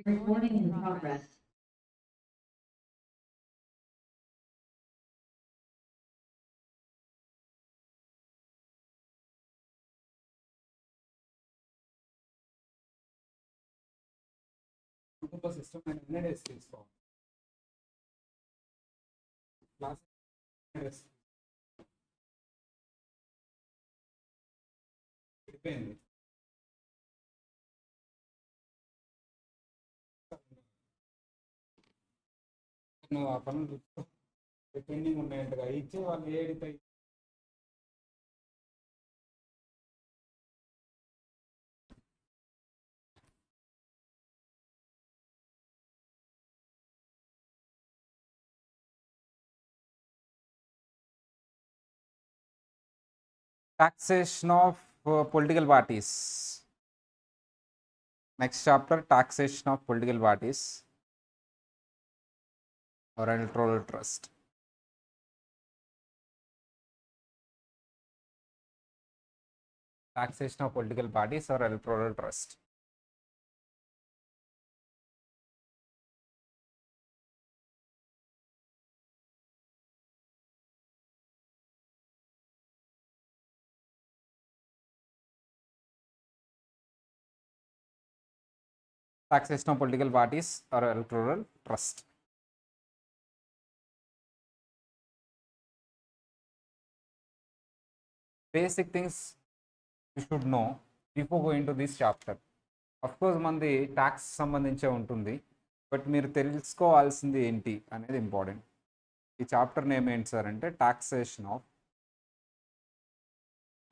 Recording in progress. కుటుంబ system అని అన్నీ డేస్ తీసుకోవాలి క్లాస్ అయిపోయింది నువ్వు ఆ పనులు పెండింగ్ ఉన్నాయంటగా ఇచ్చి వాళ్ళు ఏడితే Taxation of political parties. Next chapter, taxation of political parties or electoral trust. Taxation of political parties or electoral trust. Taxation of political parties or electoral trust. Basic things you should know before going to this chapter. Of course, మనది tax సంబంధించే ఉంటుంది, but మీరు తెలుసుకోవాల్సింది ఏంటి అనేది important. ఈ chapter name ఏంటి sir అంటే taxation of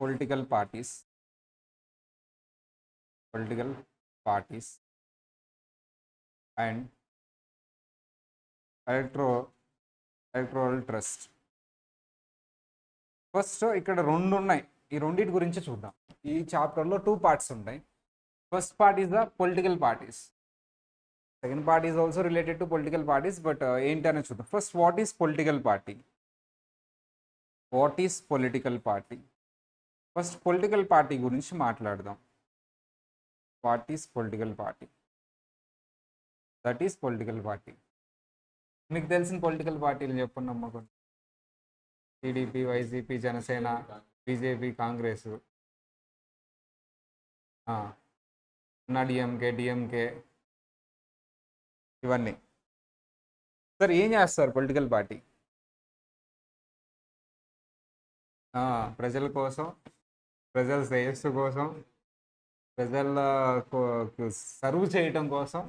political parties and electoral trust. First ఇక్కడ రెండు ఉన్నాయి, ఈ రెండింటి గురించి చూద్దాం. ఈ చాప్టర్లో 2 parts ఉంటాయి. First part is the political parties, second part is also related to political parties, but ఏంటనే చూద్దాం. First what is political party? First political party గురించి మాట్లాడదాం. What is political party? That is political party. మీకు తెలిసిన political పార్టీలు చెప్పండి అమ్మ. TDP, YCP, Janasena, BJP, Congress, DMK, ఇవన్నీ. సార్ ఏం చేస్తారు పొలిటికల్ పార్టీ? ప్రజల కోసం, ప్రజల శ్రేయస్సు కోసం, ప్రజలకు సర్వ్ చేయటం కోసం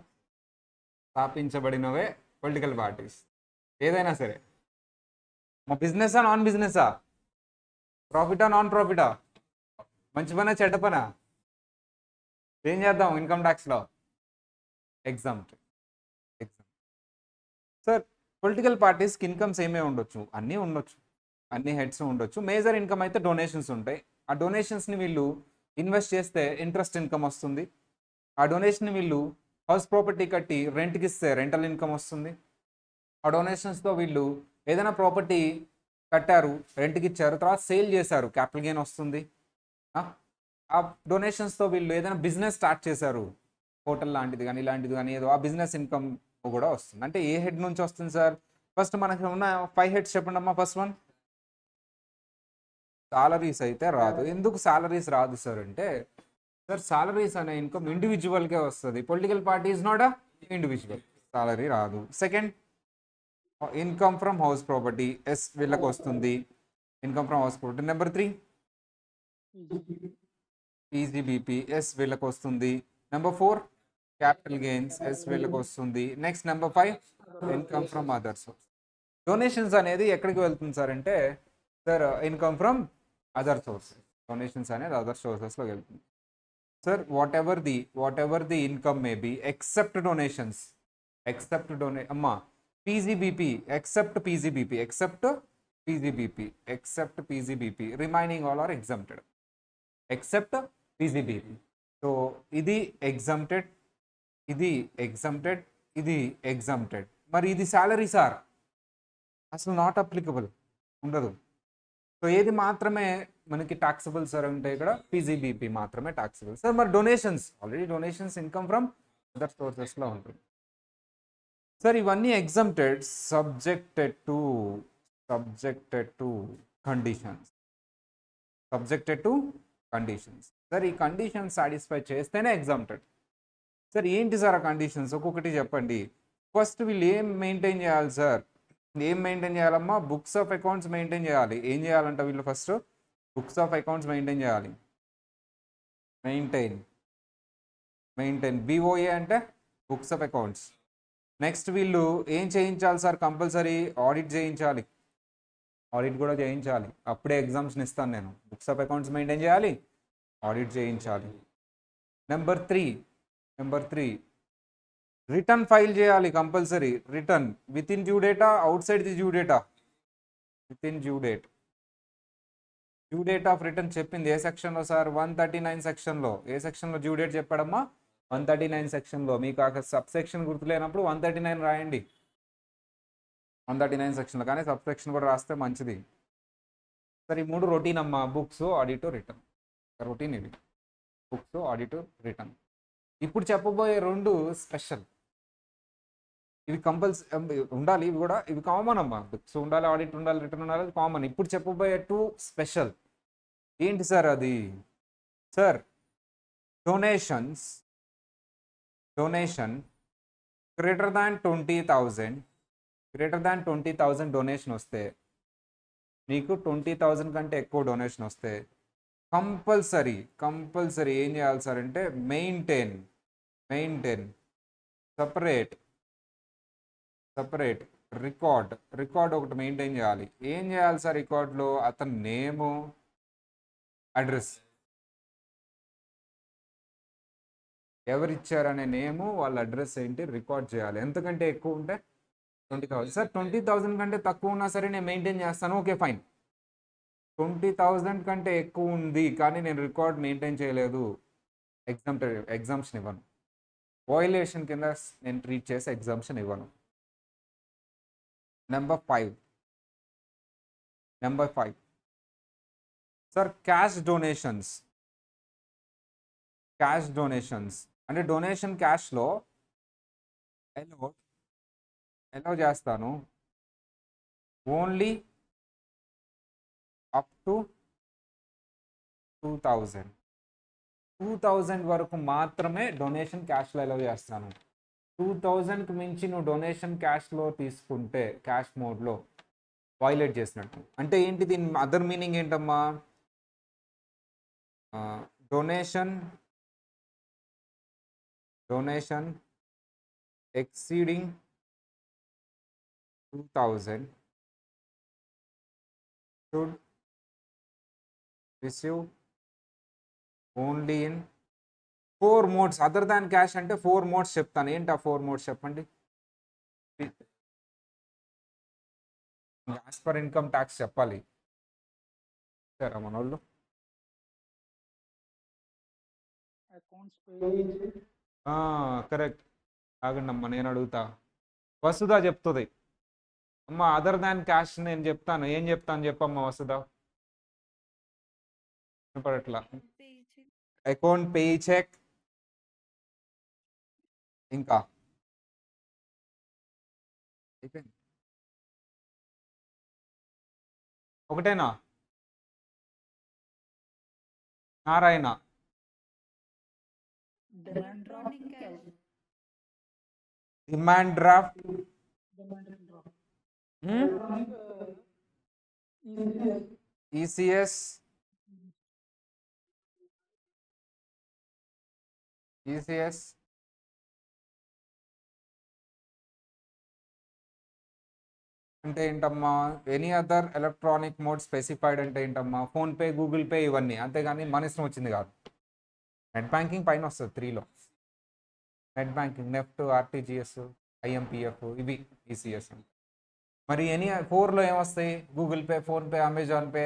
స్థాపించబడినవే పొలిటికల్ పార్టీస్. ఏదైనా సరే, మా బిజినెసా నాన్ బిజినెసా, ప్రాఫిటా నాన్ ప్రాఫిటా, మంచి పనా చెడ్డ పనా, ఏం చేద్దాం ఇన్కమ్ ట్యాక్స్లో? ఎగ్జామ్ట్. సార్ పొలిటికల్ పార్టీస్కి ఇన్కమ్స్ ఏమేమి ఉండొచ్చు? అన్నీ ఉండొచ్చు, అన్ని హెడ్స్ ఉండొచ్చు. మేజర్ ఇన్కమ్ అయితే డొనేషన్స్ ఉంటాయి. ఆ డొనేషన్స్ని వీళ్ళు ఇన్వెస్ట్ చేస్తే ఇంట్రెస్ట్ ఇన్కమ్ వస్తుంది. ఆ డొనేషన్ని వీళ్ళు హౌస్ ప్రాపర్టీ కట్టి రెంట్కి ఇస్తే రెంటల్ ఇన్కమ్ వస్తుంది. ఆ డొనేషన్స్తో వీళ్ళు ఏదైనా ప్రాపర్టీ కట్టారు, రెంట్కి ఇచ్చారు, తర్వాత సేల్ చేశారు, క్యాపిటల్ గెయిన్ వస్తుంది. ఆ డొనేషన్స్తో వీళ్ళు ఏదైనా బిజినెస్ స్టార్ట్ చేశారు, హోటల్ లాంటిది కానీ ఇలాంటిది కానీ ఏదో, ఆ బిజినెస్ ఇన్కమ్ కూడా వస్తుంది. అంటే ఏ హెడ్ నుంచి వస్తుంది సార్? ఫస్ట్ మనకి ఉన్న 5 heads చెప్పండి అమ్మా. ఫస్ట్ వన్ సాలరీస్ అయితే రాదు. ఎందుకు సాలరీస్ రాదు సార్ అంటే, సార్ సాలరీస్ అనే ఇన్కమ్ ఇండివిజువల్కే వస్తుంది. Political party is not a individual, salary రాదు. Second, income from house property, yes వీళ్ళకి వస్తుంది income from house property. Number 3 PGBP, yes వీళ్ళకి వస్తుంది. నెంబర్ 4 క్యాపిటల్ గెయిన్స్, ఎస్ వీళ్ళకి వస్తుంది. Next number 5 income from other source. Donations అనేది ఎక్కడికి వెళ్తుంది సార్ అంటే, sir income from other sources. Donations అనేది అదర్ సోర్సెస్లోకి వెళ్తుంది. Sir whatever the income may be except donations, అమ్మా PGBP, except PGBP, remaining all are exempted except PGBP. So ఇది ఎగ్జంప్టెడ్, ఇది ఎగ్జంప్టెడ్. మరి ఇది శాలరీ సార్, అసలు నాట్ అప్లికబుల్, ఉండదు. సో ఏది మాత్రమే మనకి టాక్సబుల్ సార్ అంటే ఇక్కడ పీజీబీపీ మాత్రమే టాక్సబుల్ సార్. మరి donations, already donations income from other సోర్సెస్లో ఉంటుంది. సార్ ఇవన్నీ exempted subjected to conditions. Subjected to conditions. Sir ఈ కండిషన్స్ సాటిస్ఫై చేస్తేనే ఎగ్జామ్టెడ్. సార్ ఏంటి సార్ ఆ కండిషన్స్ ఒక్కొక్కటి చెప్పండి. ఫస్ట్ వీళ్ళు ఏం మెయింటైన్ చేయాలి సార్? ఏం మెయింటైన్ చేయాలమ్మా? బుక్స్ ఆఫ్ అకౌంట్స్ మెయింటైన్ చేయాలి. ఏం చేయాలంట వీళ్ళు? First books of accounts maintain చేయాలి. మెయింటైన్ BOA అంటే బుక్స్ ఆఫ్ అకౌంట్స్. నెక్స్ట్ వీళ్ళు ఏం చేయించాలి సార్? కంపల్సరీ ఆడిట్ చేయించాలి. ఆడిట్ కూడా చేయించాలి. అప్పుడే ఎగ్జామ్స్ని ఇస్తాను నేను. బుక్స్ ఆఫ్ అకౌంట్స్ మెయింటైన్ చేయాలి, ఆడిట్ చేయించాలి. నెంబర్ త్రీ రిటర్న్ ఫైల్ చేయాలి compulsory. Return within due data, out side the due data. With in due date of return చెప్పింది ఏ సెక్షన్లో సార్? 139 సెక్షన్లో. ఏ సెక్షన్లో డ్యూ డేట్ చెప్పాడమ్మా? 139 సెక్షన్లో. మీకు ఆ సబ్ సెక్షన్ గుర్తులేనప్పుడు 139 రాయండి. 139 సెక్షన్లో, కానీ సబ్ సెక్షన్ కూడా రాస్తే మంచిది. సరే ఈ 3 రొటీన్ అమ్మా. Books, audit, return. రొటీన్ ఇవి. Books, audit, return. ఇప్పుడు చెప్పబోయే 2 స్పెషల్. ఇవి ఉండాలి. ఇవి కూడా ఇవి కామన్ అమ్మా. బుక్స్ ఉండాలి, ఆడిట్ ఉండాలి, రిటర్న్ ఉండాలి, కామన్. ఇప్పుడు చెప్పబోయే 2 స్పెషల్. ఏంటి సార్ అది? Sir donation greater than 20,000 donation వస్తే, మీకు 20,000 కంటే ఎక్కువ డొనేషన్ వస్తే కంపల్సరీ ఏం చేయాలి సార్ అంటే మెయింటైన్ సపరేట్ రికార్డ్ ఒకటి మెయింటైన్ చేయాలి. ఏం చేయాలి సార్ రికార్డ్లో? అతని నేము, అడ్రస్, ఎవరిచ్చారనే నేము, వాళ్ళ అడ్రస్ ఏంటి రికార్డ్ చేయాలి. ఎంతకంటే ఎక్కువ ఉంటే 20,000. సార్ 20,000 కంటే తక్కువ ఉన్నా సరే నేను మెయింటైన్ చేస్తాను. Okay fine. 20,000 కంటే ఎక్కువ ఉంది కానీ నేను రికార్డ్ మెయింటైన్ చేయలేదు, ఎగ్జామ్షన్ ఇవ్వను. వయలేషన్ కింద నేను ట్రీట్ చేసి ఎగ్జామ్షన్ ఇవ్వను. నెంబర్ 5 సార్ క్యాష్ డొనేషన్స్ అంటే డొనేషన్ క్యాష్లో అలౌ చేస్తాను. ఓన్లీ అప్ టు 2,000 వరకు మాత్రమే డొనేషన్ క్యాష్లో అలౌ చేస్తాను. 2,000కి మించి నువ్వు డొనేషన్ క్యాష్లో తీసుకుంటే, క్యాష్ మోడ్లో వైలేట్ చేసినట్టు. అంటే ఏంటి దీని అదర్ మీనింగ్ ఏంటమ్మా? Donation exceeding 2,000 should receive only in 4 modes other than cash. అంటే 4 modes చెప్తాను. ఏంటి ఆ 4 modes చెప్పండి. యాజ్ పర్ ఇన్కమ్ ట్యాక్స్ చెప్పాలి సరే మనోళ్ళు. కరెక్ట్. ఆగండి అమ్మ, నేను అడుగుతా. వసుధ చెప్తుంది. అమ్మ అదర్ దాన్ క్యాష్ నేను చెప్తాను. ఏం చెప్తాను చెప్పమ్మా వసుధ. వినపడట్లా. అకౌంట్, పే చెక్, ఇంకా ఒకటేనా? నారాయణ డిమాండ్ డ్రాఫ్ట్, ఈసీఎస్, అంటే ఏంటమ్మా? Any other electronic mode specified అంటే ఏంటమ్మా? ఫోన్పే, గూగుల్ పే, ఇవన్నీ. అంతేగాని మన ఇష్టం వచ్చింది కాదు. నెట్ బ్యాంకింగ్ పైన వస్తుంది 3లో. Net banking, NEFT, RTGS, IMPF, ఇవి ఈసీఎస్. మరి ఎనీ 4లో ఏమొస్తాయి? Google Pay, PhonePe, Amazon Pay,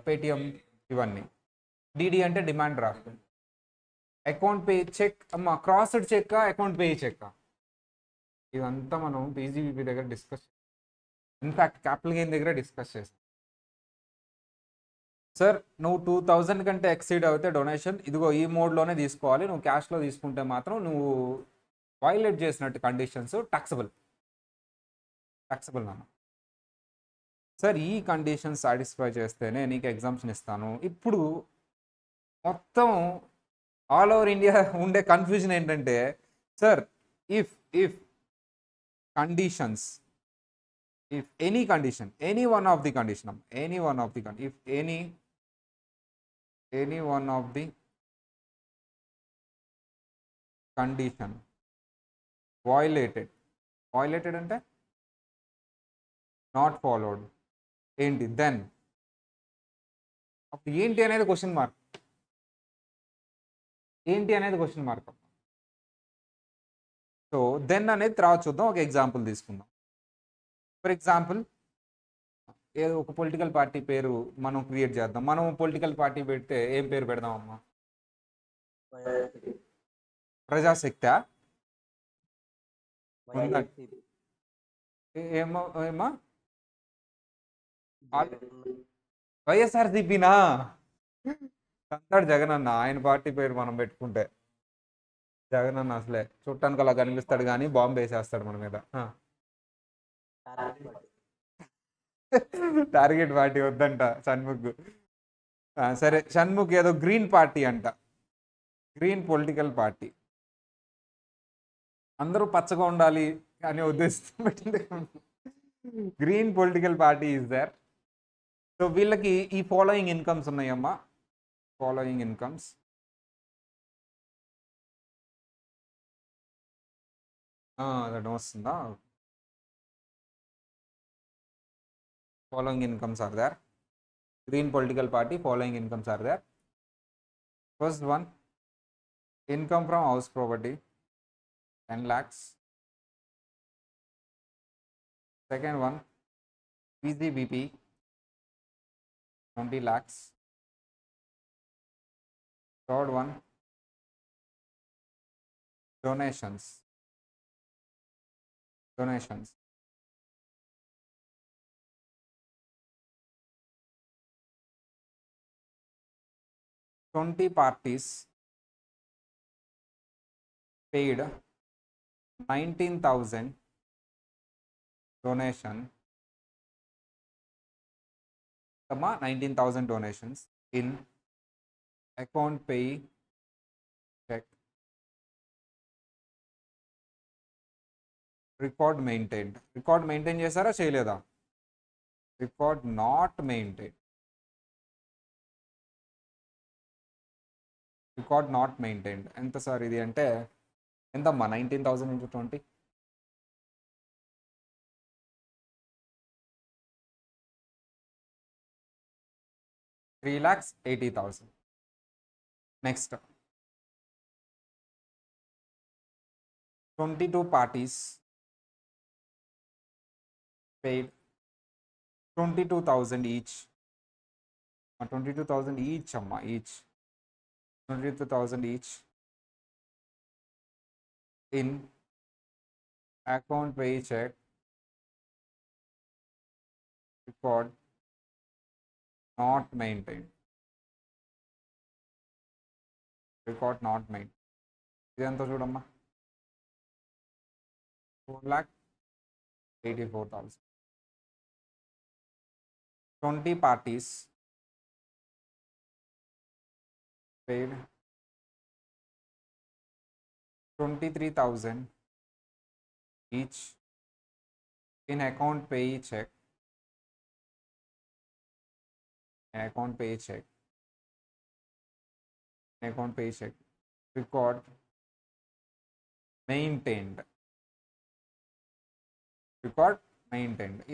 Paytm, ఇవన్నీ. డిడి అంటే demand draft. Account pay cheque అమ్మ crossed cheque, account pay cheque, ఇదంతా మనం పీజీబీపీ దగ్గర డిస్కస్, ఇన్ఫ్యాక్ట్ క్యాపిటల్ గెయిన్ దగ్గర డిస్కస్ చేస్తాం. సార్ నువ్వు 2000 కంటే ఎక్సీడ్ అయితే డొనేషన్ ఇదిగో ఈ మోడ్లోనే తీసుకోవాలి, నువ్వు క్యాష్లో తీసుకుంటే మాత్రం నువ్వు వైలేట్ చేసినట్టు కండిషన్స్ టాక్సబుల్ నాన్న. సార్ ఈ కండిషన్ సాటిస్ఫై చేస్తేనే నీకు ఎగ్జామ్షన్ ఇస్తాను. ఇప్పుడు మొత్తం ఆల్ ఓవర్ ఇండియా ఉండే కన్ఫ్యూజన్ ఏంటంటే sir if if conditions if any condition any one of the condition any one of the if any one of the condition violated అంటే not followed ఏంటి then అప్పుడు ఏంటి అనేది క్వశ్చన్ మార్క్. సో దెన్ అనేది తర్వాత చూద్దాం. ఒక ఎగ్జాంపుల్ తీసుకుందాం. ఫర్ ఎగ్జాంపుల్ ఏదో ఒక పొలిటికల్ పార్టీ పేరు మనం క్రియేట్ చేద్దాం. మనం పొలిటికల్ పార్టీ పెడితే ఏం పేరు పెడదాం అమ్మా? ప్రజాశక్తి ఏమో ఏమా వైఎస్ఆర్సీపీనా? అంటాడు జగన్ అన్న. ఆయన పార్టీ పేరు మనం పెట్టుకుంటే జగన్ అన్న అసలే చూడటానికి అలా కనిపిస్తాడు కానీ బాంబు వేసేస్తాడు మన మీద. టార్గెట్ పార్టీ వద్దంట షణ్ముఖ్. సరే షణ్ముఖ్ ఏదో గ్రీన్ పార్టీ అంట, గ్రీన్ పొలిటికల్ పార్టీ. అందరూ పచ్చగా ఉండాలి అనే ఉద్దేశంతో పెట్టింది green political party is there. So వీళ్ళకి ఈ ఫాలోయింగ్ ఇన్కమ్స్ ఉన్నాయమ్మా. ఫాలోయింగ్ ఇన్కమ్స్ అదడం వస్తుందా? following incomes are there. Green political party following incomes are there. First one, income from house property 10 lakhs. Second one, PGBP 20 lakhs. Third one, donations 20 parties paid 19,000 donation, 19,000 donations in account pay check. Record maintained. Record maintain చేసారా చేయలేదా? Record not maintained. Record not maintained. ఎంత sir ఇది అంటే ఎంతమ్మా? 19,000 into 20 3,80,000. Next 22 parties paid 22,000 each. 22,000 each అమ్మా, each 22,000 each in account pay check. Record not maintained. Record not maintained. ఇదంతా చూడమ్మా 4,84,000. 20 parties paid 23,000 each in account pay check. Account pay check. Record maintained.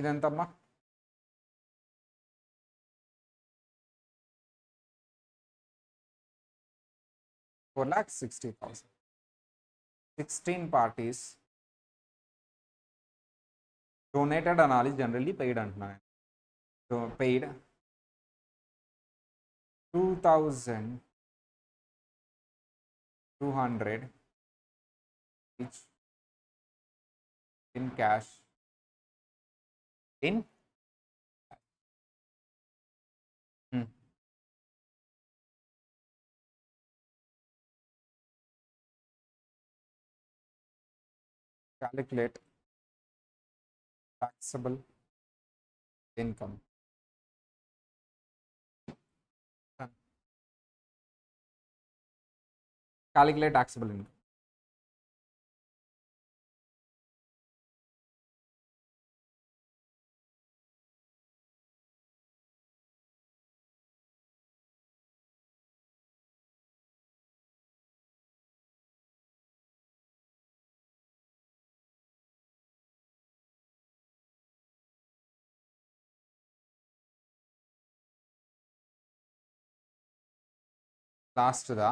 ఇదంతమ్మా 4,60,000. 16 parties donated అనాలి, generally paid అంటున్నాను. So paid 2,200 each in cash. Calculate taxable income. Calculate taxable income. Last the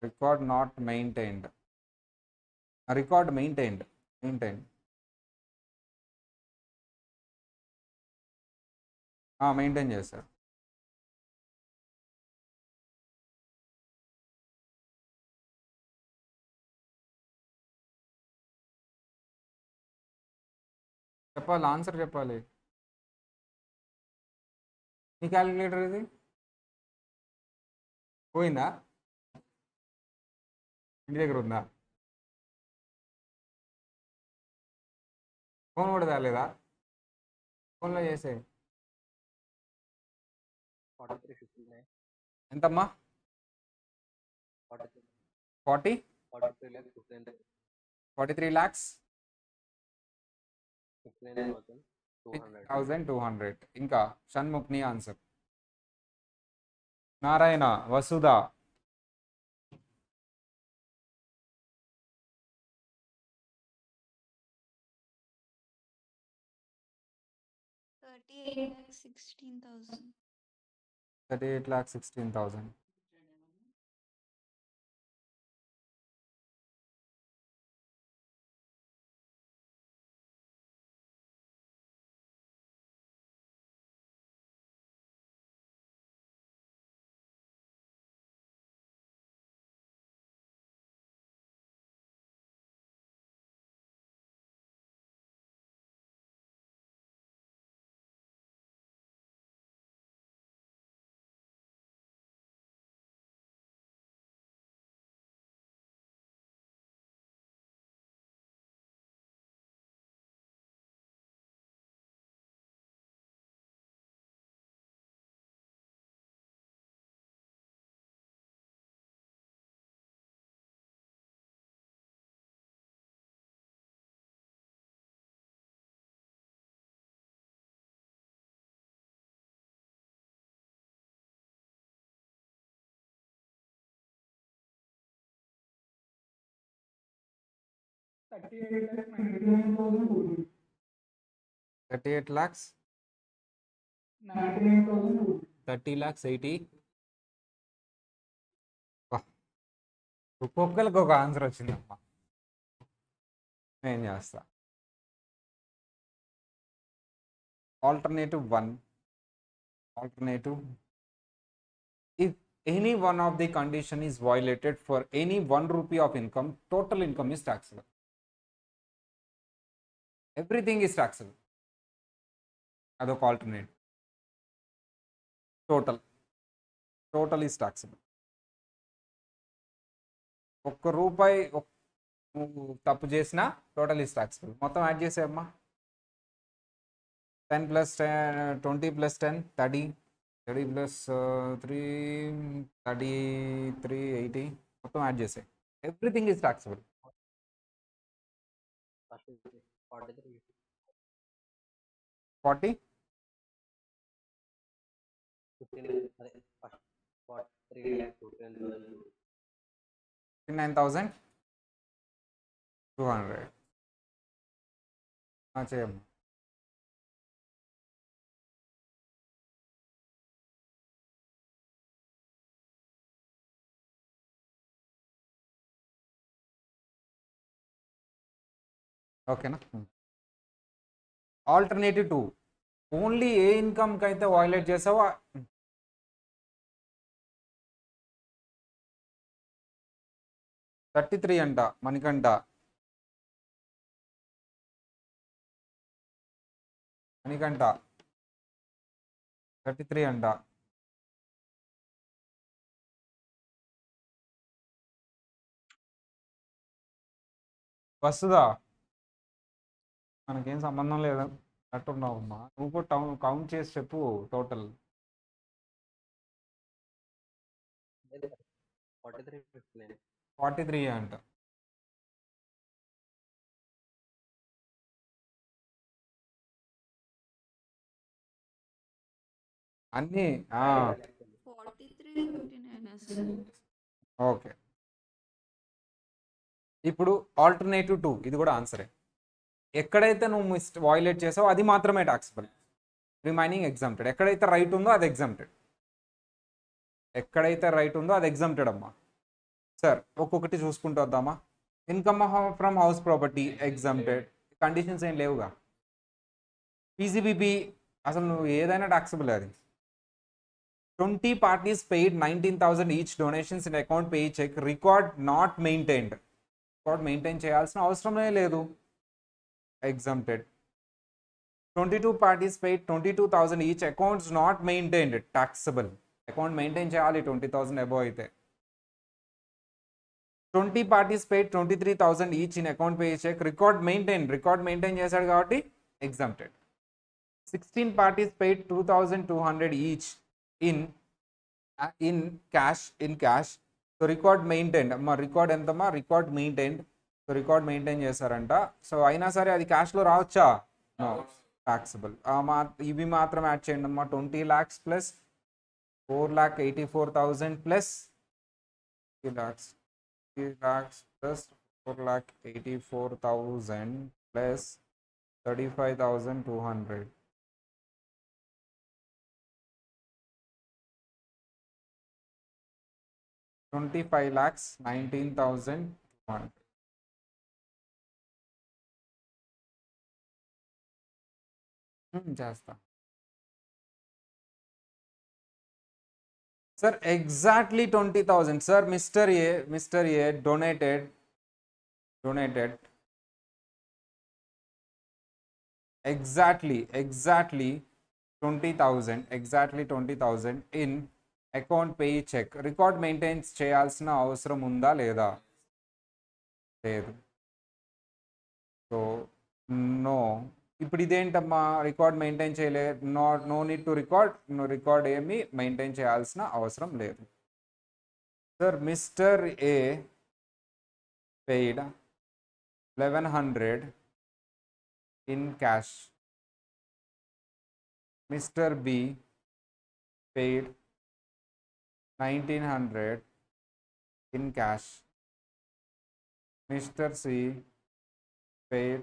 record not maintained. Record maintained. Maintain చేస్తారు. చెప్పాలి, answer చెప్పాలి. నీ calculator ఇది పోయిందా? ఇంటి దగ్గర ఉందా? ఫోన్ కూడా తేలేదా? ఫోన్లో చేసే. 4359 ఎంతమ్మా? 40 43 lakhs 59,200. ఇంకా షణ్ముఖ్ నీ ఆన్సర్. నారాయణ, వసుధ, 38,16,000. 38,16,000. $38 lakhs 30 lakhs 80. ఒక్కొక్కరికి ఒక ఆన్సర్ వచ్చిందమ్మా. నేను చేస్తా. Alternative 1. Alternative. If any one of the condition is violated for any 1 rupee of income, total income is taxable. Everything is taxable. అదొక ఆల్టర్నేట్. Total is taxable. ₹1 నువ్వు తప్పు చేసినా టోటల్ ఈజ్ taxable. మొత్తం యాడ్ చేసేయమ్మా. 10 plus 10, 20 plus 10, 30. 30 plus 3, 33, 80. మొత్తం add చేసాయి. Everything is taxable. 40 59,200. చేయమ్మా. ఓకేనా? Alternative 2. Only ఏ ఇన్కమ్కి అయితే వైలేట్ చేసావో 33 అంట మణికంఠ. 33 అంట. వస్తుందా? మనకేం సంబంధం లేదు అట్టున్నావు అమ్మా. నువ్వు కూడా కౌంట్ చేసి చెప్పు టోటల్. 4359. 43 అంట. అన్నీ 4359 ఓకే. ఇప్పుడు ఆల్టర్నేటివ్ 2 ఇది కూడా ఆన్సరే. ఎక్కడైతే నువ్వు వాయిలేట్ చేసావో అది మాత్రమే టాక్సిబుల్, రిమైనింగ్ ఎగ్జామ్టెడ్. ఎక్కడైతే రైట్ ఉందో అది ఎగ్జామ్టెడ్. ఎక్కడైతే రైట్ ఉందో అది ఎగ్జామ్టెడ్ అమ్మా. సార్ ఒక్కొక్కటి చూసుకుంటూ వద్దామా. Income from house property exempted, conditions ఏం లేవుగా. పీజీబీపీ అసలు నువ్వు ఏదైనా టాక్సిబుల్ అది. 20 parties paid 19,000 each donations in account pay check, record not maintained. Record maintain చేయాల్సిన అవసరమే లేదు, exempted. 22 parties paid 22,000 each, accounts not maintained, taxable. Account maintain చేయాలి 20,000 అబోవ్ అయితే. 20 parties paid 23,000 each in account pay check, record maintain చేశాడు కాబట్టి exempted. 16 parties paid 2,200 each in cash. So record maintained అమ్మా. Record ఎంతమ్మా? Record maintained. So record maintain చేశారంట. So అయినా సరే అది క్యాష్లో రావచ్చా? No, taxable. ఇవి మాత్రం యాడ్ చేయండి అమ్మా. 20 lakhs plus 4,84,000 plus 3 lakhs plus 4,84,000 plus 35,200. 25,19,200. చేస్తా sir. Exactly 20,000 sir. Mister A donated exactly 20,000 in account pay cheque. Record maintain చేయాల్సిన అవసరం ఉందా లేదా? లేదు. So no. ఇప్పుడు ఇదేంటమ్మా? రికార్డ్ మెయింటైన్ చేయలే, నో నీడ్ టు రికార్డ్ ఏమి మెయింటైన్ చేయాల్సిన అవసరం లేదు. Sir mister A paid 1,100 in cash. Mister B paid 1,900 in cash. Mr. C paid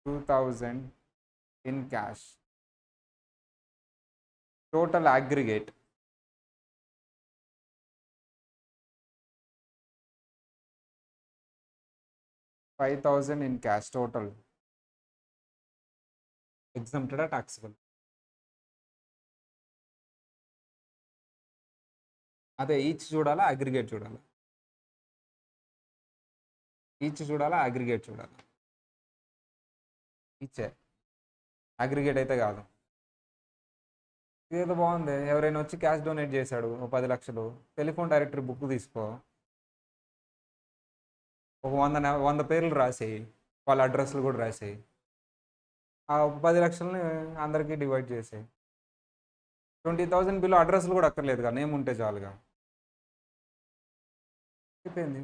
2,000 in cash. Total aggregate 5,000 in cash total. Exempted or taxable? అదే each చూడాలా, aggregate చూడాలా? Each చూడాలా, aggregate చూడాలా? ఈచే. Aggregate అయితే కాదు. ఇదేదో బాగుంది. ఎవరైనా వచ్చి క్యాష్ డొనేట్ చేశాడు 10 లక్షలు, టెలిఫోన్ డైరెక్టరీ బుక్ తీసుకో, ఒక 100 పేర్లు రాసేయి, వాళ్ళ అడ్రస్లు కూడా రాసేయి. ఆ 10 లక్షలని అందరికీ డివైడ్ చేసేయి. 20,000 బిలో అడ్రస్లు కూడా అక్కర్లేదుగా, నేమ్ ఉంటే చాలుగా. అయిపోయింది.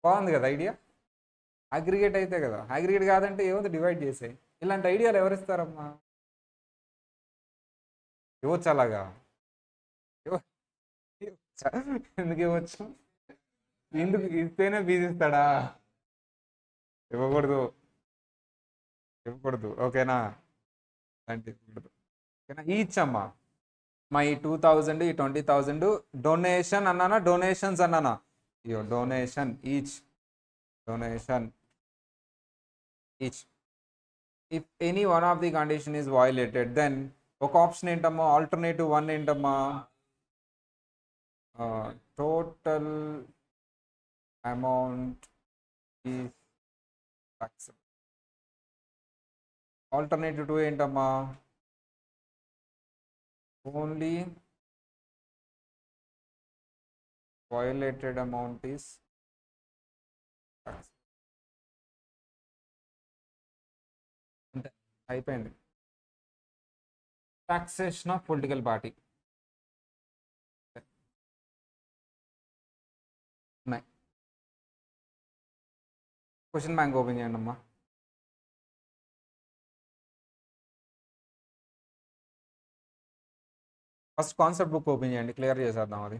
బాగుంది కదా ఐడియా? అగ్రిగేట్ అయితే కదా. అగ్రిగేట్ కాదంటే ఏమో డివైడ్ చేసేయి. ఇలాంటి ఐడియాలు ఎవరిస్తారమ్మా? ఇవ్వచ్చు అలాగా. ఎందుకు ఇవ్వచ్చు? ఎందుకు ఇస్తేనే బీజిస్తాడా? ఇవ్వకూడదు. ఓకేనా? అంటే ఓకేనా? ఈచ్ అమ్మా. మా ఈ 2,000 ఈ 20,000 డొనేషన్ అన్నానా, డొనేషన్స్ అన్నానా? ఇయో donation each. If any one of the condition is violated then ఒక ఆప్షన్ ఏంటమ్మా? ఆల్టర్నేటివ్ 1 ఏంటమ్మా? Total amount is taxable. Alternative 2 ఏంటమ్మా? ఓన్లీ violated amount is అంతే అయిపోయింది. టాక్సేషన్ ఆఫ్ పొలిటికల్ పార్టీ ఉన్నాయి. క్వశ్చన్ బ్యాంక్ ఓపెన్ చేయండి అమ్మా. ఫస్ట్ కాన్సెప్ట్ బుక్ ఓపెన్ చేయండి, క్లియర్ చేసేద్దాం అది.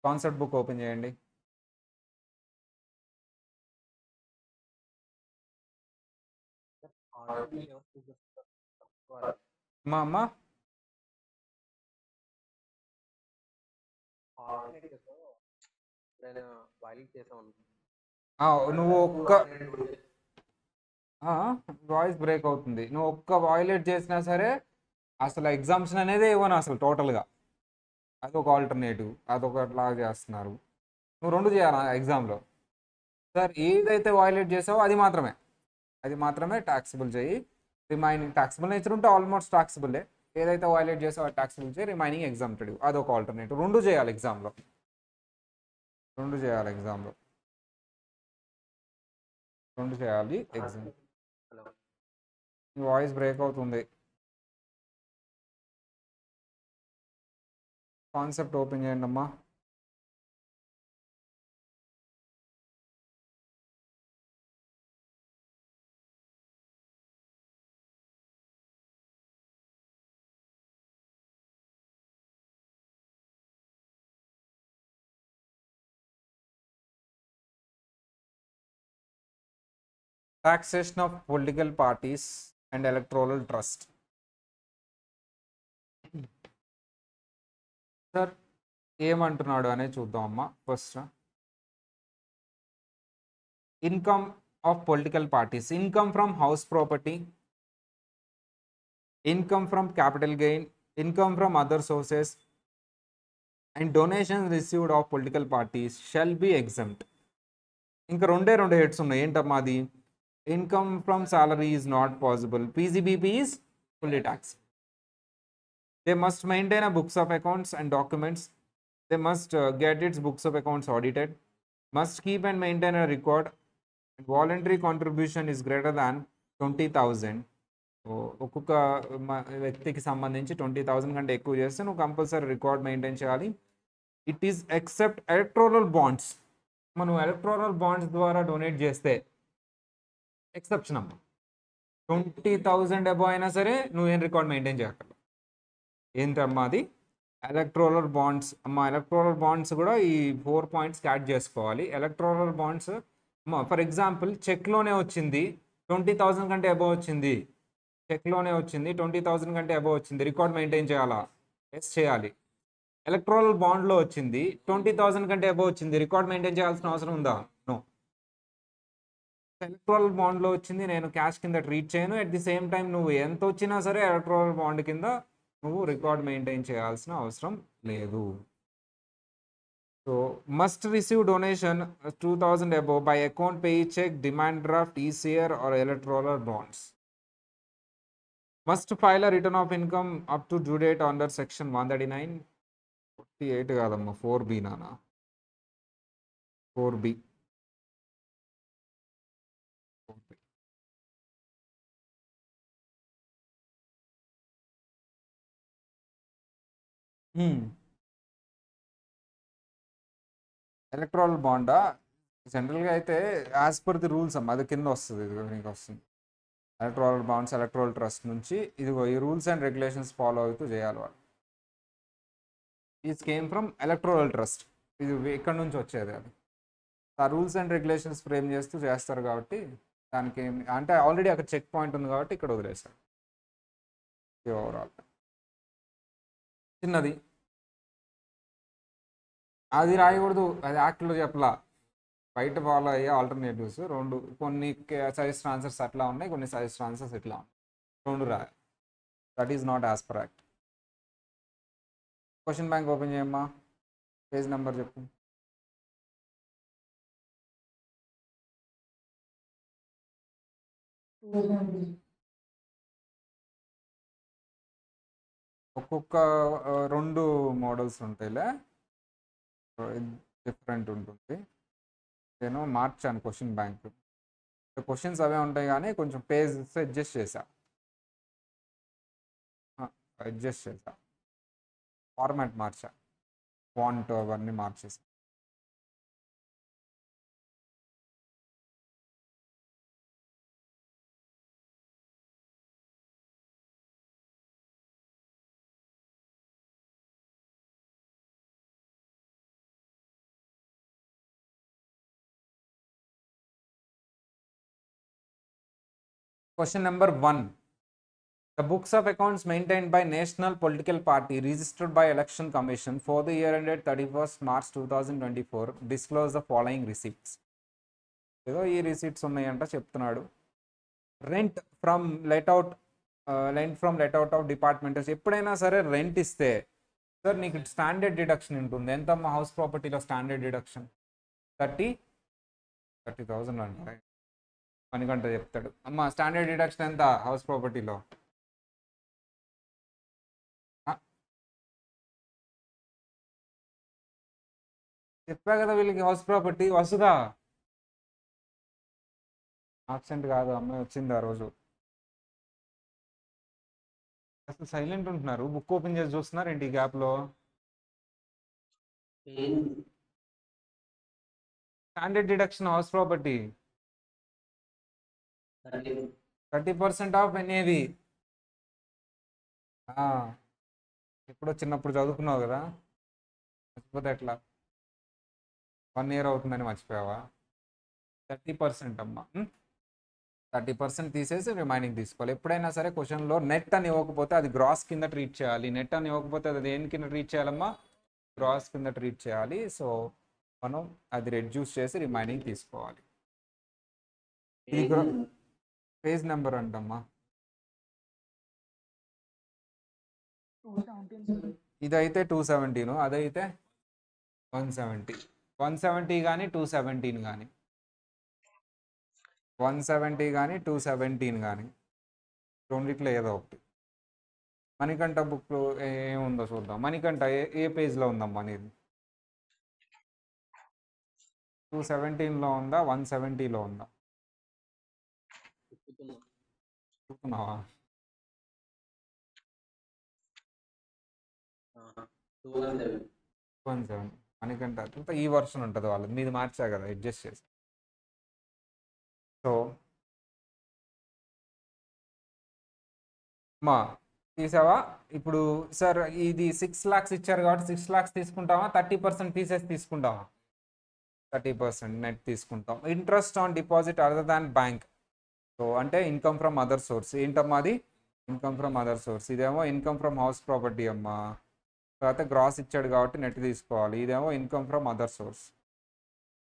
కాన్సెప్ట్ బుక్ ఓపెన్ చేయండి. మా అమ్మ వైలిడ్ చేసాం. నువ్వు ఒక్క వాయిస్ బ్రేక్ అవుతుంది. నువ్వు ఒక్క వాయిలేట్ చేసినా సరే అసలు ఎగ్జామ్షన్ అనేది ఇవ్వను అసలు టోటల్గా. అదొక ఆల్టర్నేటివ్, అదొకట్లాగా చేస్తున్నారు. నువ్వు రెండు చేయాలి ఎగ్జామ్లో. సార్ ఏదైతే వాయిలేట్ చేసావో అది మాత్రమే ట్యాక్సిబుల్ చేయి. రిమైనింగ్ ట్యాక్సిబుల్ నేచర్ ఉంటే ఆల్మోస్ట్ ట్యాక్సిబుల్లే. ఏదైతే వాయిలేట్ చేసావో అది ట్యాక్సిబుల్ చేయి, రిమైనింగ్ ఎగ్జామ్టెడ్. అదొక ఆల్టర్నేటివ్. రెండు చేయాలి ఎగ్జామ్లో. రెండు చేయాలి ఎగ్జామ్. మీ వాయిస్ బ్రేక్ అవుతుంది. కాన్సెప్ట్ ఓపెన్ చేయండి అమ్మా. Taxation of political parties and electoral trust. Sir ఏమంటున్నాడు అనేది చూద్దాం అమ్మా. First income of political parties, income from house property, income from capital gain, income from other sources and donations received of political parties shall be exempt. ఇంకా రెండు heads ఉన్నాయి. ఏంటమ్మా అది? Income from salary is not possible. PGBP is fully tax. They must maintain a books of accounts and documents. They must get its books of accounts audited. Must keep and maintain a record. Voluntary contribution is greater than 20,000. ఒక్కొక్క వ్యక్తికి సంబంధించి 20,000 కంటే ఎక్కువ చేస్తే నువ్వు compulsory record maintain చేయాలి. It is except electoral bonds. మనం electoral bonds ద్వారా డొనేట్ చేస్తే ఎక్సెప్షన్ అమ్మ. 20,000 అబో అయినా సరే నువ్వేం రికార్డ్ మెయింటైన్ చేయక్కర్లేదు. ఏంటమ్మా అది? ఎలక్ట్రోరల్ బాండ్స్ అమ్మా. ఎలక్ట్రోరల్ బాండ్స్ కూడా ఈ 4 పాయింట్స్ యాడ్ చేసుకోవాలి. ఎలక్ట్రోరల్ బాండ్స్ ఫర్ ఎగ్జాంపుల్ చెక్లోనే వచ్చింది 20,000 కంటే అబోవ్ వచ్చింది. చెక్లోనే వచ్చింది 20,000 కంటే అబోవ్ వచ్చింది. రికార్డ్ మెయింటైన్ చేయాలా? ఎస్ చేయాలి. ఎలక్ట్రోరల్ బాండ్లో వచ్చింది 20,000 కంటే అబోవ్ వచ్చింది. రికార్డ్ మెయింటైన్ చేయాల్సిన అవసరం ఉందా? నో. ఎలక్ట్రోరల్ బాండ్లో వచ్చింది నేను క్యాష్ కింద ట్రీట్ చేయను. అట్ ది సేమ్ టైం నువ్వు ఎంత వచ్చినా సరే ఎలక్ట్రోరల్ బాండ్ కింద నువ్వు రికార్డ్ మెయింటైన్ చేయాల్సిన అవసరం లేదు. So must receive donation 2,000 above by account, pay cheque, demand draft, ECR or electoral bonds. Must file a return of income up to due date under section 139. 48 కాదమ్మా, 4B నానా, 4B. Electoral బాండా జనరల్గా అయితే as per the rules అమ్మ, అది కింద వస్తుంది. ఇది నీకు వస్తుంది. ఎలక్ట్రల్ బాండ్స్ ఎలక్ట్రల్ ట్రస్ట్ నుంచి ఇదిగో ఈ రూల్స్ అండ్ రెగ్యులేషన్స్ ఫాలో అవుతూ చేయాలి వాళ్ళు. Is came from electoral trust. ఇది ఇక్కడ నుంచి వచ్చేది. అది ఆ రూల్స్ అండ్ రెగ్యులేషన్స్ ఫ్రేమ్ చేస్తూ చేస్తారు కాబట్టి దానికి అంటే ఆల్రెడీ అక్కడ చెక్ పాయింట్ ఉంది కాబట్టి ఇక్కడ వదిలేస్తారు. ఓవరాల్ చిన్నది అది రాయకూడదు, అది యాక్ట్లో చెప్పలా. బయట ఫాలో అయ్యే ఆల్టర్నేటివ్స్ రెండు, కొన్ని సజెస్ట్ ఆన్సర్స్ అట్లా ఉన్నాయి, కొన్ని సజెస్ట్ ఆన్సర్స్ ఇట్లా ఉన్నాయి. రెండు రాయాలి. That is not as per act. Question bank open చేయమ్మా. పేజ్ నెంబర్ చెప్పు. ఒక్కొక్క 2 మోడల్స్ ఉంటాయిలే, డిఫరెంట్ ఉంటుంది. నేను మార్చాను క్వశ్చన్ బ్యాంక్. క్వశ్చన్స్ అవే ఉంటాయి కానీ కొంచెం పేజ్ అడ్జస్ట్ చేశా. అడ్జస్ట్ చేశా, ఫార్మాట్ మార్చా, ఫాంట్ అవన్నీ మార్చేసా. Question number 1. The books of accounts maintained by National Political Party registered by Election Commission for the year ended 31st March 2024 disclose the following receipts. ఏదో ఈ receipts ఉన్నాయంట చెప్తున్నాడు. Rent from let out of డిపార్ట్మెంటల్స్. ఎప్పుడైనా సరే rent ఇస్తే sir నీకు standard deduction ఉంటుంది. ఎంత మా హౌస్ ప్రాపర్టీలో స్టాండర్డ్ డిడక్షన్ 30,000 అంటే మనకంట చెప్తాడు. అమ్మ స్టాండర్డ్ డిడక్షన్ ఎంత హౌస్ ప్రాపర్టీలో? చెప్పా కదా వీళ్ళకి హౌస్ ప్రాపర్టీ వసుదా. ఆబ్సెంట్ కాదు, అమ్మాయి వచ్చింది ఆ రోజు. అసలు సైలెంట్ ఉంటున్నారు, బుక్ ఓపెన్ చేసి చూస్తున్నారు ఏంటి ఈ గ్యాప్లో? Standard deduction house property 30% of NAV. ఎప్పుడో చిన్నప్పుడు చదువుకున్నావు కదా, మర్చిపోతే ఎట్లా? 1 year అవుతుందని మర్చిపోయావా? 30% అమ్మా. 30% తీసేసి రిమైనింగ్ తీసుకోవాలి. ఎప్పుడైనా సరే క్వశ్చన్లో నెట్ అని ఇవ్వకపోతే అది గ్రాస్ కింద ట్రీట్ చేయాలి. నెట్ అని ఇవ్వకపోతే అది దేని కింద ట్రీట్ చేయాలమ్మా? గ్రాస్ కింద ట్రీట్ చేయాలి. సో మనం అది రెడ్యూస్ చేసి రిమైనింగ్ తీసుకోవాలి. ఇది పేజ్ నెంబర్ అంటమ్మా. ఇదైతే 217, అదైతే 170. 170 కానీ 217 కానీ, 170 కానీ 217 కానీ రెండిట్లో ఏదో ఒకటి. మణికంఠ బుక్లో ఏముందో చూద్దాం. మణికంఠ ఏ పేజ్లో ఉందమ్మా నీది? 217లో ఉందా, 170లో ఉందా? చూస్తున్నావా? 170 మణికంఠ అంతా ఈ వర్షన్ ఉంటుంది వాళ్ళది. మీది మార్చా కదా, అడ్జస్ట్ చేసి. సో మా తీసావా? ఇప్పుడు సార్ ఇది 6 lakhs ఇచ్చారు కాబట్టి 6 lakhs తీసుకుంటావా? 30% తీసేసి తీసుకుంటావా? 30% నెట్ తీసుకుంటాం. Interest on deposit other than bank. So అంటే ఇన్కమ్ ఫ్రమ్ అదర్ సోర్స్. ఏంటమ్మా అది? Income from other source. ఇదేమో ఇన్కమ్ ఫ్రమ్ హౌస్ ప్రాపర్టీ అమ్మా. తర్వాత గ్రాస్ ఇచ్చాడు కాబట్టి నెట్ తీసుకోవాలి. ఇదేమో income from other source.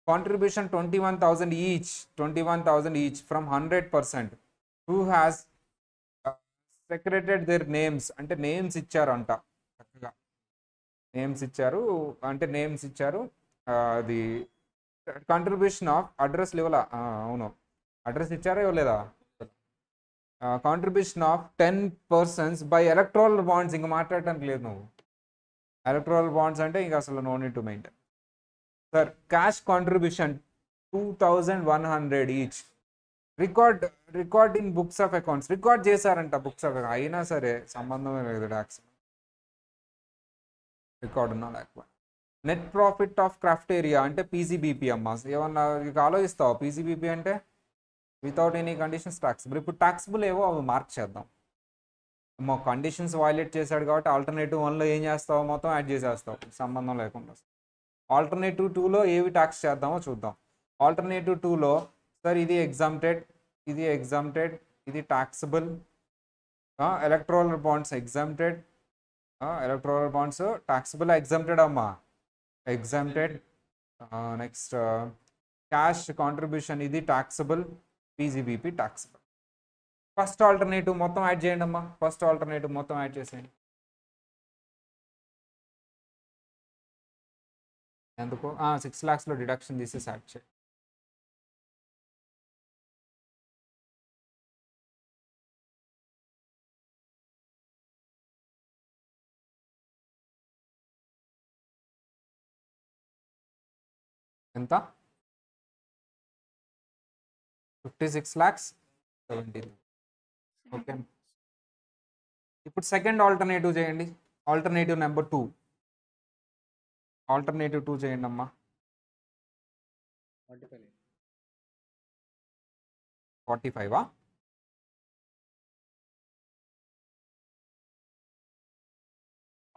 Contribution 21,000 each, 21,000 each from 100%. Who has secreted their names. అంటే నేమ్స్ ఇచ్చారంట, చక్కగా నేమ్స్ ఇచ్చారు. అంటే నేమ్స్ ఇచ్చారు. అది కాంట్రిబ్యూషన్ ఆఫ్ అడ్రస్ లెవెల్. అవును, అడ్రస్ ఇచ్చారా ఇవ్వలేదా? Contribution of 10 persons by electoral bonds. ఇంకా మాట్లాడటానికి లేదు నువ్వు. ఎలక్ట్రల్ బాండ్స్ అంటే ఇంకా అసలు no need to maintain. Sir cash contribution 2,100 each. Record in books of accounts. Record చేశారంట బుక్స్ ఆఫ్ అకౌంట్స్. అయినా సరే సంబంధమే లేదు ట్యాక్స్. రికార్డ్ ఉన్నా లేకపోతే. Net profit of craft area అంటే పీజీబీపీ అమ్మా. ఏమన్నా ఇక ఆలోచిస్తావు? పీజీబీపీ అంటే వితౌట్ ఎనీ కండిషన్స్ టాక్సిబుల్. ఇప్పుడు టాక్సిబుల్ ఏవో అవి మార్క్ చేద్దాం. మా కండిషన్స్ వైలేట్ చేశాడు కాబట్టి ఆల్టర్నేటివ్ 1లో ఏం చేస్తావో మొత్తం యాడ్ చేసేస్తావు, సంబంధం లేకుండా. ఆల్టర్నేటివ్ 2లో ఏవి ట్యాక్స్ చేద్దామో చూద్దాం. ఆల్టర్నేటివ్ 2లో సార్ ఇది ఎగ్జామ్టెడ్, ఇది ఎగ్జామ్టెడ్, ఇది taxable. Electoral bonds exempted, electoral bonds taxable exempted అమ్మా, ఎగ్జామ్టెడ్. నెక్స్ట్ క్యాష్ కాంట్రిబ్యూషన్ ఇది taxable, PGBP taxable. First alternative మొత్తం యాడ్ చేయండి అమ్మా. ఫస్ట్ ఆల్టర్నేటివ్ మొత్తం యాడ్ చేసేయండి. ఎందుకు? 6 lakhsలో డిడక్షన్ తీసేసి యాడ్ చేయండి. ఎంత? 56,70,000. ఓకే. ఇప్పుడు సెకండ్ ఆల్టర్నేటివ్ చేయండి. Alternative number 2. ఆల్టర్నేటివ్ 2 చేయండి అమ్మా. 45. 45ఆ?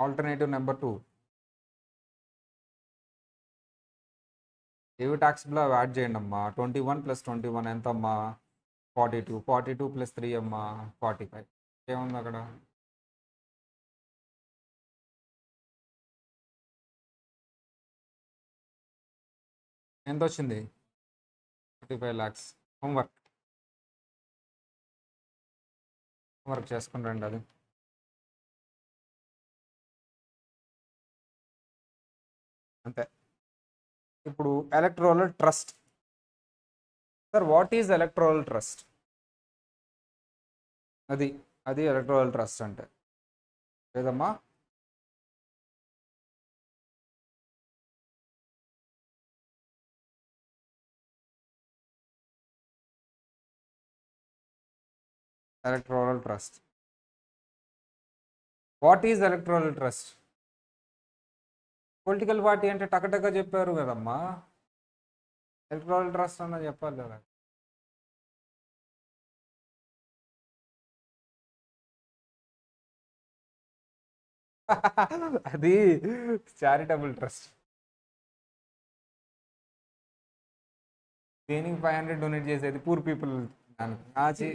ఆల్టర్నేటివ్ నెంబర్ 2 ఏవి ట్యాక్సిబుల్ అవి యాడ్ చేయండి అమ్మా. 21 + 21 ఎంత అమ్మా? 42. 42 + 3 అమ్మా 45. ఏముంది అక్కడ? ఎంత వచ్చింది? 35 lakhs. హోంవర్క్ చేసుకుని రండి అది. అంతే. ఇప్పుడు electoral trust. Sir what is electoral trust? అది ఎలక్టోరల్ ట్రస్ట్ అంటే లేదమ్మా. Electoral trust. What is electoral trust? Political party అంటే టకటక చెప్పారు కదమ్మా. ఎలక్టోరల్ ట్రస్ట్ అన్న చెప్పాలి కదా. అది చారిటబుల్ ట్రస్ట్. దేనికి 500 డొనేట్ చేసేది? Poor people. అది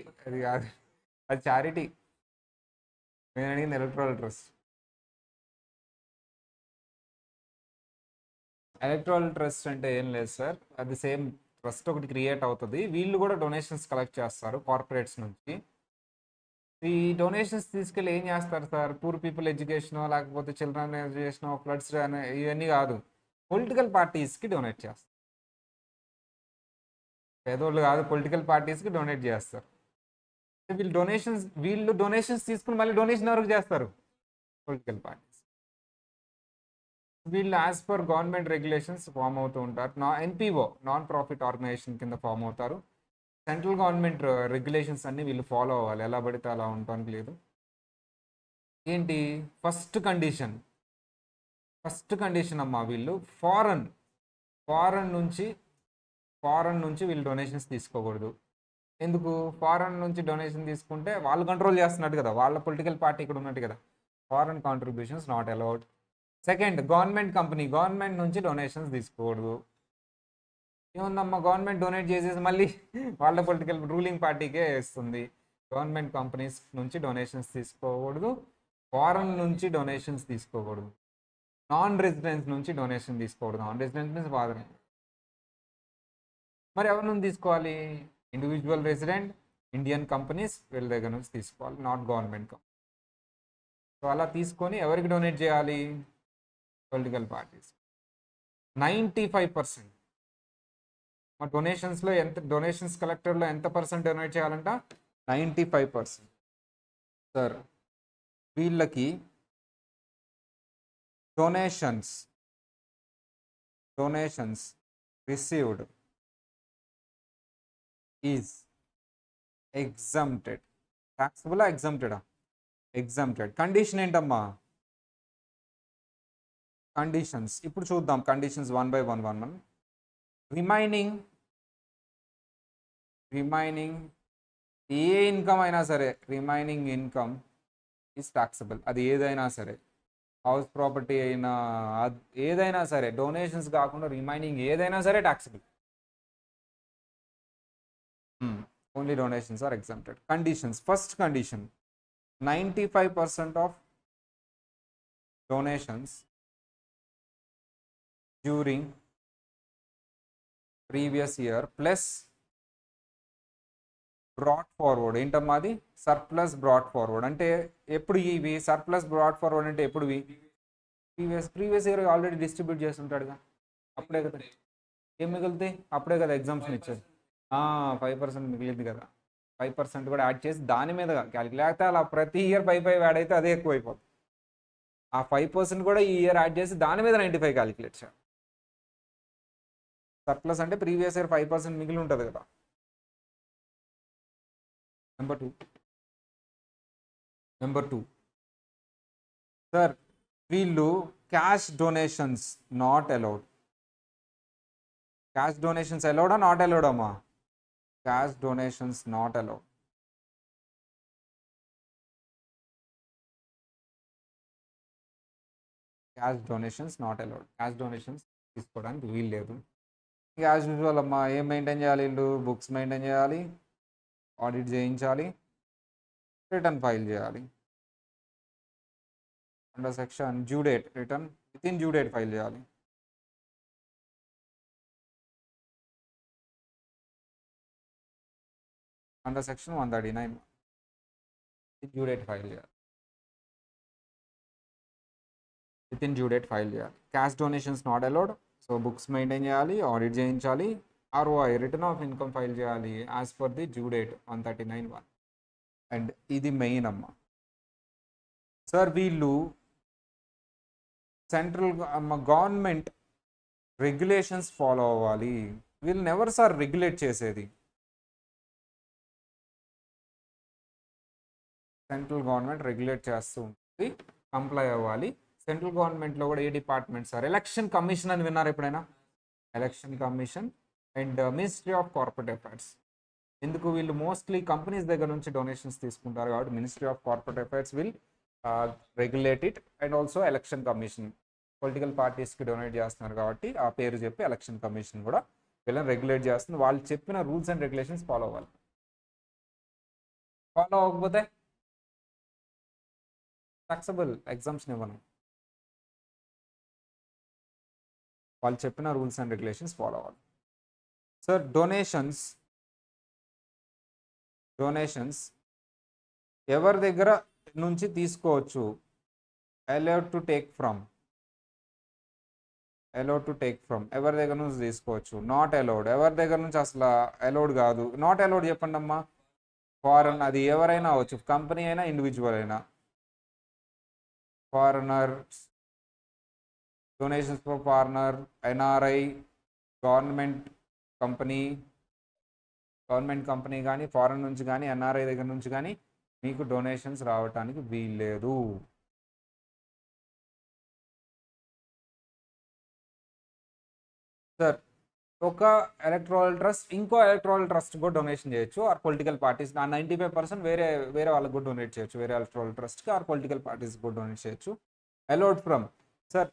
కాదు, అది చారిటీ. నేను అడిగింది ఎలక్టోరల్ ట్రస్ట్. ఎలక్టోరల్ ట్రస్ట్ అంటే ఏం లేదు సార్, అది సేమ్ ట్రస్ట్ ఒకటి క్రియేట్ అవుతుంది. వీళ్ళు కూడా డొనేషన్స్ కలెక్ట్ చేస్తారు కార్పొరేట్స్ నుంచి. ఈ డొనేషన్స్ తీసుకెళ్ళి ఏం చేస్తారు సార్? పూర్ పీపుల్ ఎడ్యుకేషన్, లేకపోతే చిల్డ్రన్ ఎడ్యుకేషన్, ఫ్లడ్స్ ఇవన్నీ కాదు, పొలిటికల్ పార్టీస్కి డొనేట్ చేస్తారు. పేదోళ్ళు కాదు, పొలిటికల్ పార్టీస్కి డొనేట్ చేస్తారు. వీళ్ళు డొనేషన్స్ తీసుకుని మళ్ళీ డొనేషన్ ఎవరికి చేస్తారు? Political parties. వీళ్ళు as per government regulations form అవుతూ ఉంటారు. ఎన్పిఓ, నాన్ ప్రాఫిట్ ఆర్గనైజేషన్ కింద ఫామ్ అవుతారు. సెంట్రల్ గవర్నమెంట్ రెగ్యులేషన్స్ అన్ని వీళ్ళు ఫాలో అవ్వాలి, ఎలా పడితే అలా ఉండటానికి లేదు. ఏంటి ఫస్ట్ కండిషన్ అమ్మా? వీళ్ళు ఫారెన్ నుంచి వీళ్ళు డొనేషన్స్ తీసుకోకూడదు. ఎందుకు? ఫారెన్ నుంచి డొనేషన్ తీసుకుంటే వాళ్ళు కంట్రోల్ చేస్తున్నట్టు కదా, వాళ్ళ పొలిటికల్ పార్టీ ఇక్కడ ఉన్నట్టు కదా. Foreign contributions not allowed. Second, government నుంచి డొనేషన్స్ తీసుకోకూడదు. ఏముందమ్మా, గవర్నమెంట్ డొనేట్ చేసేసి మళ్ళీ వాళ్ళ పొలిటికల్ రూలింగ్ పార్టీకే ఇస్తుంది. గవర్నమెంట్ కంపెనీస్ నుంచి డొనేషన్స్ తీసుకోకూడదు. ఫారెన్ నుంచి డొనేషన్స్ తీసుకోకూడదు. నాన్ రెసిడెన్స్ నుంచి డొనేషన్ తీసుకోకూడదు. Non residence means father. మరి ఎవరి నుంచి తీసుకోవాలి? ఇండివిజువల్ రెసిడెంట్, ఇండియన్ కంపెనీస్, వీళ్ళ దగ్గర నుంచి తీసుకోవాలి, నాట్ గవర్నమెంట్ కంపెనీ. సో అలా తీసుకొని ఎవరికి డొనేట్ చేయాలి? Political parties. 95%. మా డొనేషన్స్ కలెక్టర్లో ఎంత పర్సెంట్ డొనేట్ చేయాలంట? 95%. సార్ వీళ్ళకి డొనేషన్స్ రిసీవ్డ్ ఈజ్ ఎగ్జంప్టెడ్. ట్యాక్సబులా ఎగ్జంప్టెడా? ఎగ్జంప్టెడ్. కండిషన్ ఏంటమ్మా? కండిషన్స్ ఇప్పుడు చూద్దాం. Conditions 1 by 1. రిమైనింగ్ ఏ ఇన్కమ్ అయినా సరే, రిమైనింగ్ ఇన్కమ్ ఈజ్ ట్యాక్సబుల్. అది ఏదైనా సరే, హౌస్ ప్రాపర్టీ అయినా, ఏదైనా సరే, డొనేషన్స్ కాకుండా రిమైనింగ్ ఏదైనా సరే taxable. Only donations are exempted. Conditions. First condition, 95% of donations during previous year plus brought forward. ఏంటమ్మా అది? Surplus brought forward. అంటే ఎప్పుడు ఇవి సర్ప్లస్ బ్రాట్ ఫార్వర్డ్ అంటే ఎప్పుడు? ప్రీవియస్ ఇయర్ ఆల్రెడీ డిస్ట్రిబ్యూట్ చేస్తుంటాడుగా, అప్పుడే కదా. ఏం మిగులుతాయి? అప్పుడే కదా ఎగ్జామ్షన్ ఇచ్చేది. 5% మిగిలింది కదా, 5% కూడా యాడ్ చేసి దాని మీద క్యాలిక్యులేట్ అయితే అలా ప్రతి ఇయర్ 5 యాడ్ అయితే అదే ఎక్కువ అయిపోతుంది. ఆ 5% కూడా ఈ ఇయర్ యాడ్ చేసి దాని మీద 95 క్యాలిక్యులేట్ చేయాలి. సర్ప్లస్ అంటే ప్రీవియస్ ఇయర్ 5% మిగిలి ఉంటుంది కదా, నెంబర్ టూ సార్ వీళ్ళు cash donations not allowed. Cash donations అలౌడా నాట్ అలౌడ్ అమ్మా? Cash donations not allowed. Cash donations not allowed. Cash donations తీసుకోవడానికి వీలు లేదు. యాజ్ యూజువల్ అమ్మా ఏం మెయింటైన్ చేయాలి వీళ్ళు? బుక్స్ మెయింటైన్ చేయాలి, ఆడిట్ చేయించాలి, రిటర్న్ ఫైల్ చేయాలి. Under section due date return within due date file చేయాలి. Under section 139 due date file చేయాలి. Within due date file చేయాలి. Cash donations not allowed. So books maintain చేయాలి, audit చేయించాలి, ROI return of income file చేయాలి as per the due date 139(1). And ఇది main అమ్మ. Sir వీళ్ళు central government regulations follow అవ్వాలి. వీళ్ళని ఎవరు సార్ రెగ్యులేట్ చేసేది? సెంట్రల్ గవర్నమెంట్ రెగ్యులేట్ చేస్తూ ఉంటుంది, కంప్లై అవ్వాలి. సెంట్రల్ గవర్నమెంట్లో కూడా ఏ డిపార్ట్మెంట్ సార్? ఎలక్షన్ కమిషన్ అని విన్నారు ఎప్పుడైనా? Election commission and ministry of corporate affairs. ఎందుకు? వీళ్ళు మోస్ట్లీ కంపెనీస్ దగ్గర నుంచి డొనేషన్స్ తీసుకుంటారు కాబట్టి ministry of corporate affairs will regulate it. And also election commission political పార్టీస్కి డొనేట్ చేస్తున్నారు కాబట్టి ఆ పేరు చెప్పి ఎలక్షన్ కమిషన్ కూడా వీళ్ళని రెగ్యులేట్ చేస్తుంది. వాళ్ళు చెప్పిన రూల్స్ అండ్ రెగ్యులేషన్స్ ఫాలో అవ్వాలి. ఫాలో అవ్వకపోతే ఫ్లెక్సిబుల్ ఎగ్జామ్షన్ ఇవ్వను. వాళ్ళు చెప్పిన రూల్స్ అండ్ రెగ్యులేషన్స్ ఫాలో అవ్వాలి. సార్ డొనేషన్స్ ఎవరి దగ్గర నుంచి తీసుకోవచ్చు? అలౌడ్ టు టేక్ ఫ్రమ్ ఎవరి దగ్గర నుంచి తీసుకోవచ్చు? Not allowed. ఎవరి దగ్గర నుంచి అసలు అలౌడ్ కాదు. నాట్ అలౌడ్ చెప్పండి అమ్మా. ఫారెన్, అది ఎవరైనా అవ్వచ్చు, కంపెనీ అయినా ఇండివిజువల్ అయినా. Foreigners, donations for foreigner, NRI, government company కానీ ఫారెన్ నుంచి కానీ NRI దగ్గర నుంచి కానీ మీకు డొనేషన్స్ రావటానికి వీల్లేదు. సార్ ఒక ఎలక్ట్రల్ ట్రస్ట్ ఇంకో ఎలక్ట్రల్ ట్రస్ట్ కూడా డొనేషన్ చేయొచ్చు. ఆర్ పొలిటికల్ పార్టీస్ 95% వేరే వాళ్ళకి కూడా డొనేట్ చేయొచ్చు. వేరే ఎలక్ట్రల్ ట్రస్ట్కి ఆర్ పొలిటికల్ పార్టీస్ కూడా డొనేట్ చేయొచ్చు. Allowed from sir,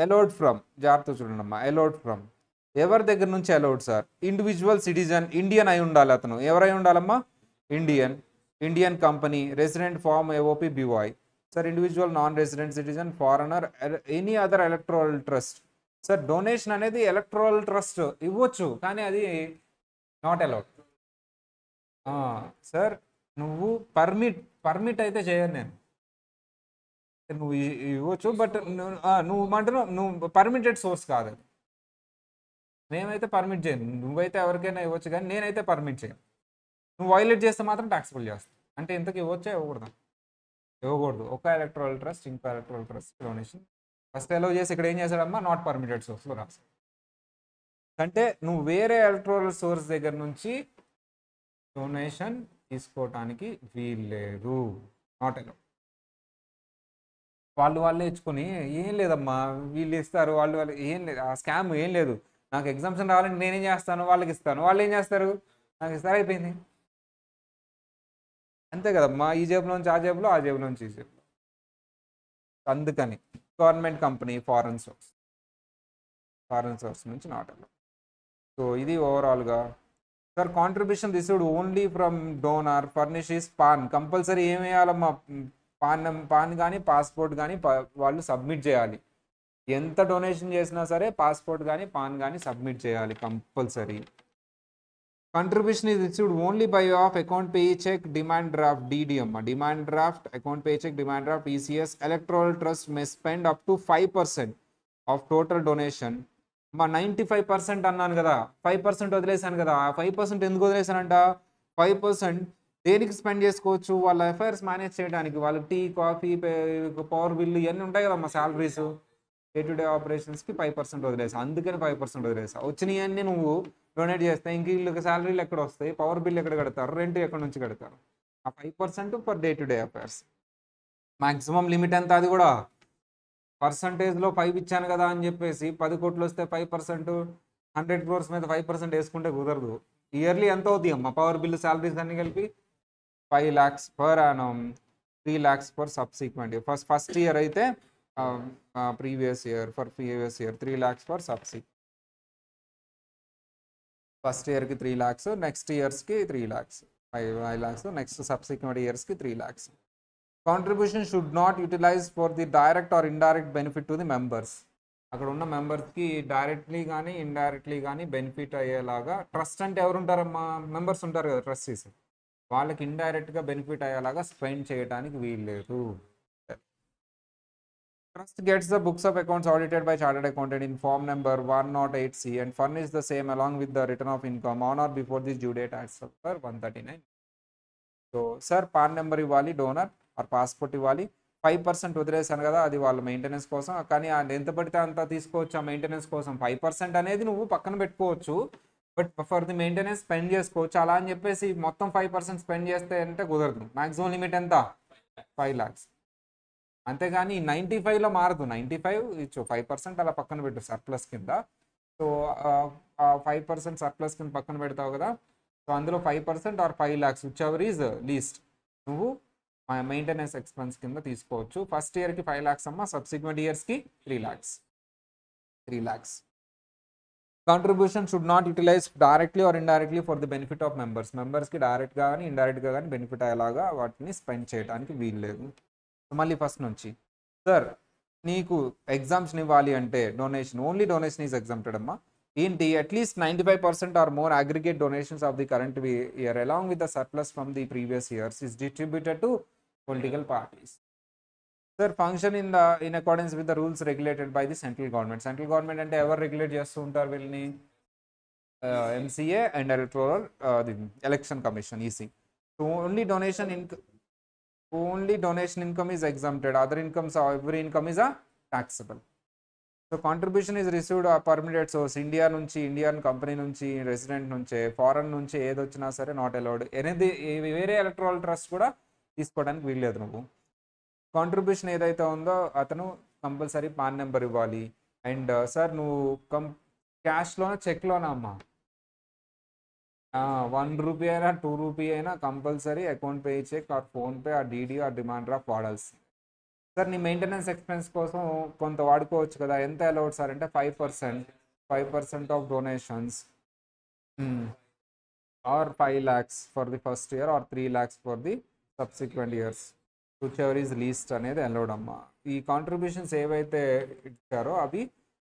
allowed from జాగ్రత్త చూడండి అమ్మా. అలౌడ్ ఫ్రమ్ ఎవరి దగ్గర నుంచి allowed sir? Individual citizen, Indian అయి ఉండాలి అతను. ఎవరై ఉండాలమ్మా? Indian company, resident firm AOP BY. Sir individual, non resident citizen, foreigner, any other electoral trust. Sir donation అనేది ఎలక్ట్రల్ ట్రస్ట్ ఇవ్వచ్చు కానీ అది నాట్ అలౌడ్. సార్ నువ్వు పర్మిట్ అయితే చేయను నేను. నువ్వు ఇవ్వచ్చు బట్ నువ్వు అంటున్నావు నువ్వు పర్మిటెడ్ సోర్స్ కాదు. మేమైతే పర్మిట్ చేయను. నువ్వైతే ఎవరికైనా ఇవ్వచ్చు కానీ నేనైతే పర్మిట్ చేయను. నువ్వు వైలేట్ చేస్తే మాత్రం ట్యాక్సిబుల్ చేస్తాను. అంటే ఇంతకు ఇవ్వచ్చా ఇవ్వకూడదు. ఒక ఎలక్ట్రల్ ట్రస్ట్ ఇంకో electoral trust donation first allow చేసి ఇక్కడ ఏం చేశాడమ్మా? నాట్ పర్మిటెడ్ సోర్స్లో రాశాడు. అంటే నువ్వు వేరే ఎలక్ట్రల్ సోర్స్ దగ్గర నుంచి డొనేషన్ తీసుకోవటానికి వీల్లేదు. Not allow. వాళ్ళే ఇచ్చుకొని ఏం లేదమ్మా వీళ్ళు ఇస్తారు వాళ్ళు ఏం లేదు. ఆ స్కామ్ ఏం లేదు. నాకు ఎగ్జామ్షన్ రావాలంటే నేనేం చేస్తాను? వాళ్ళకి ఇస్తాను. వాళ్ళు ఏం చేస్తారు? నాకు ఇస్తారు, అయిపోయింది. అంతే కదమ్మా. ఈ జేబులోంచి ఆ జేబులో, ఆ జేబులోంచి ఈ జేబులో. అందుకని గవర్నమెంట్ కంపెనీ, ఫారెన్ సోర్స్ నుంచి నాట్ అలౌడ్. సో ఇది ఓవరాల్గా. Sir contribution received only from donor furnish is pan. Compulsory ఏం వేయాలమ్మా? పాన్ కానీ పాస్పోర్ట్ కానీ వాళ్ళు సబ్మిట్ చేయాలి. ఎంత డొనేషన్ చేసినా సరే పాస్పోర్ట్ కానీ పాన్ కానీ సబ్మిట్ చేయాలి compulsory. Contribution is received only by of account pay cheque, demand draft, DD అమ్మ. Demand draft, account pay cheque, demand draft, ECS. Electoral trust may spend up to 5% of total donation. మా 95% అన్నాను కదా, 5% వదిలేసాను కదా. ఆ 5% ఎందుకు వదిలేసానంట? 5% దేనికి స్పెండ్ చేసుకోవచ్చు? వాళ్ళ అఫైర్స్ మేనేజ్ చేయడానికి. వాళ్ళకి టీ, కాఫీ, పవర్ బిల్లు ఇవన్నీ ఉంటాయి కదా మా శాలరీస్, డే టు డే ఆపరేషన్స్కి 5% వదిలేసా. అందుకని 5% వదిలేసా. వచ్చినవన్నీ నువ్వు డొనేట్ చేస్తే ఇంక వీళ్ళకి శాలరీలు ఎక్కడ వస్తాయి? పవర్ బిల్ ఎక్కడ కడతారు? రెంట్ ఎక్కడి నుంచి కడతారు? ఆ 5% for day to day affairs. Maximum limit ఎంత అది కూడా పర్సంటేజ్లో 5 ఇచ్చాను కదా అని చెప్పేసి 10 కోట్లు వస్తే 5%, 100 క్రోర్స్ మీద 5% వేసుకుంటే కుదరదు. ఇయర్లీ ఎంత అవుతుంది అమ్మ పవర్ బిల్ శాలరీస్ అన్ని కలిపి? 5 lakhs per annum, 3 lakhs for subsequent year. First year అయితే previous year 3 lakhs for first ఇయర్కి 3 lakhs, నెక్స్ట్ ఇయర్స్కి 3 lakhs, 5 lakhs, నెక్స్ట్ సబ్సిక్వెంట్ ఇయర్స్కి 3 lakhs. Contribution should not utilise for the direct or indirect benefit to the members. అక్కడ ఉన్న మెంబర్స్కి directly కానీ indirectly కానీ benefit అయ్యేలాగా, ట్రస్ట్ అంటే ఎవరు ఉంటారమ్మా? మెంబర్స్ ఉంటారు కదా, ట్రస్టీస్. వాళ్ళకి ఇండైరెక్ట్గా బెనిఫిట్ అయ్యేలాగా స్పెండ్ చేయడానికి వీల్లేదు. Trust gets the books of accounts audited by chartered accountant in form number 108C and furnish the same along with the return of income on or before this due date as per 139. So sir pan number ఇవ్వాలి, donor are passport ఇవ్వాలి. 5% వదిలేసాను కదా, అది వాళ్ళ maintenance కోసం. కానీ ఎంత పడితే అంత తీసుకోవచ్చు ఆ మెయింటెనెన్స్ కోసం. 5% అనేది నువ్వు పక్కన పెట్టుకోవచ్చు, but for the maintenance spend చేసుకోవచ్చు. అలా అని చెప్పేసి మొత్తం 5% స్పెండ్ చేస్తే అంటే కుదరదు. మ్యాక్సిమం లిమిట్ ఎంత? 5 lakhs. అంతేగాని 95లో మారదు. 95 ఇచ్చు, 5% అలా పక్కన పెట్టు సర్ప్లస్ కింద. సో 5% సర్ప్లస్ కింద పక్కన పెడతావు కదా, సో అందులో 5% or 5 lakhs whichever is least నువ్వు మెయింటెనెన్స్ ఎక్స్పెన్స్ కింద తీసుకోవచ్చు. ఫస్ట్ ఇయర్కి 5 lakhs అమ్మ, సబ్సిక్వెంట్ ఇయర్స్కి 3 lakhs. Contribution should not utilize directly or indirectly for the benefit of members. మెంబర్స్కి డైరెక్ట్గా కానీ ఇండైరెక్ట్గా కానీ బెనిఫిట్ అయ్యేలాగా వాటిని స్పెండ్ చేయడానికి వీల్లేదు. మళ్ళీ ఫస్ట్ నుంచి సార్ నీకు ఎగ్జామ్షన్ ఇవ్వాలి అంటే donation, only donation is exempted అమ్మా. ఏంటి? At least 95% or more aggregate donations of the current year along with the surplus from the previous years is distributed to political parties. Sir function in accordance with the rules regulated by the central government. Central government అంటే ఎవరు regulate చేస్తూ ఉంటారు వీళ్ళని? MCA and electoral election commission, EC. So only donation income is exempted. Other incomes, every income is taxable. So contribution is received a permitted source. India nunchi, Indian company nunchi, resident nunchi, foreign nunchi ఏది వచ్చినా సరే not allowed. అనేది వేరే electoral trust కూడా తీసుకోవడానికి వీల్లేదు నువ్వు. Contribution ఏదైతే ఉందో అతను కంపల్సరీ పాన్ నెంబర్ ఇవ్వాలి. అండ్ సార్ నువ్వు క్యాష్లోనా చెక్లోనా అమ్మా? 1 రూపీ అయినా 2 రూపీ అయినా compulsory account pay cheque or PhonePe or DD or demand draft వాడాల్సి. సార్ నీ మెయింటెనెన్స్ ఎక్స్పెన్స్ కోసం కొంత వాడుకోవచ్చు కదా, ఎంత అలౌడ్ సార్ అంటే 5% of donations or 5 lakhs for the first year or 3 lakhs for the subsequent years whichever is least అనేది allowed అమ్మా. ఈ కాంట్రిబ్యూషన్స్ ఏవైతే ఇచ్చారో అవి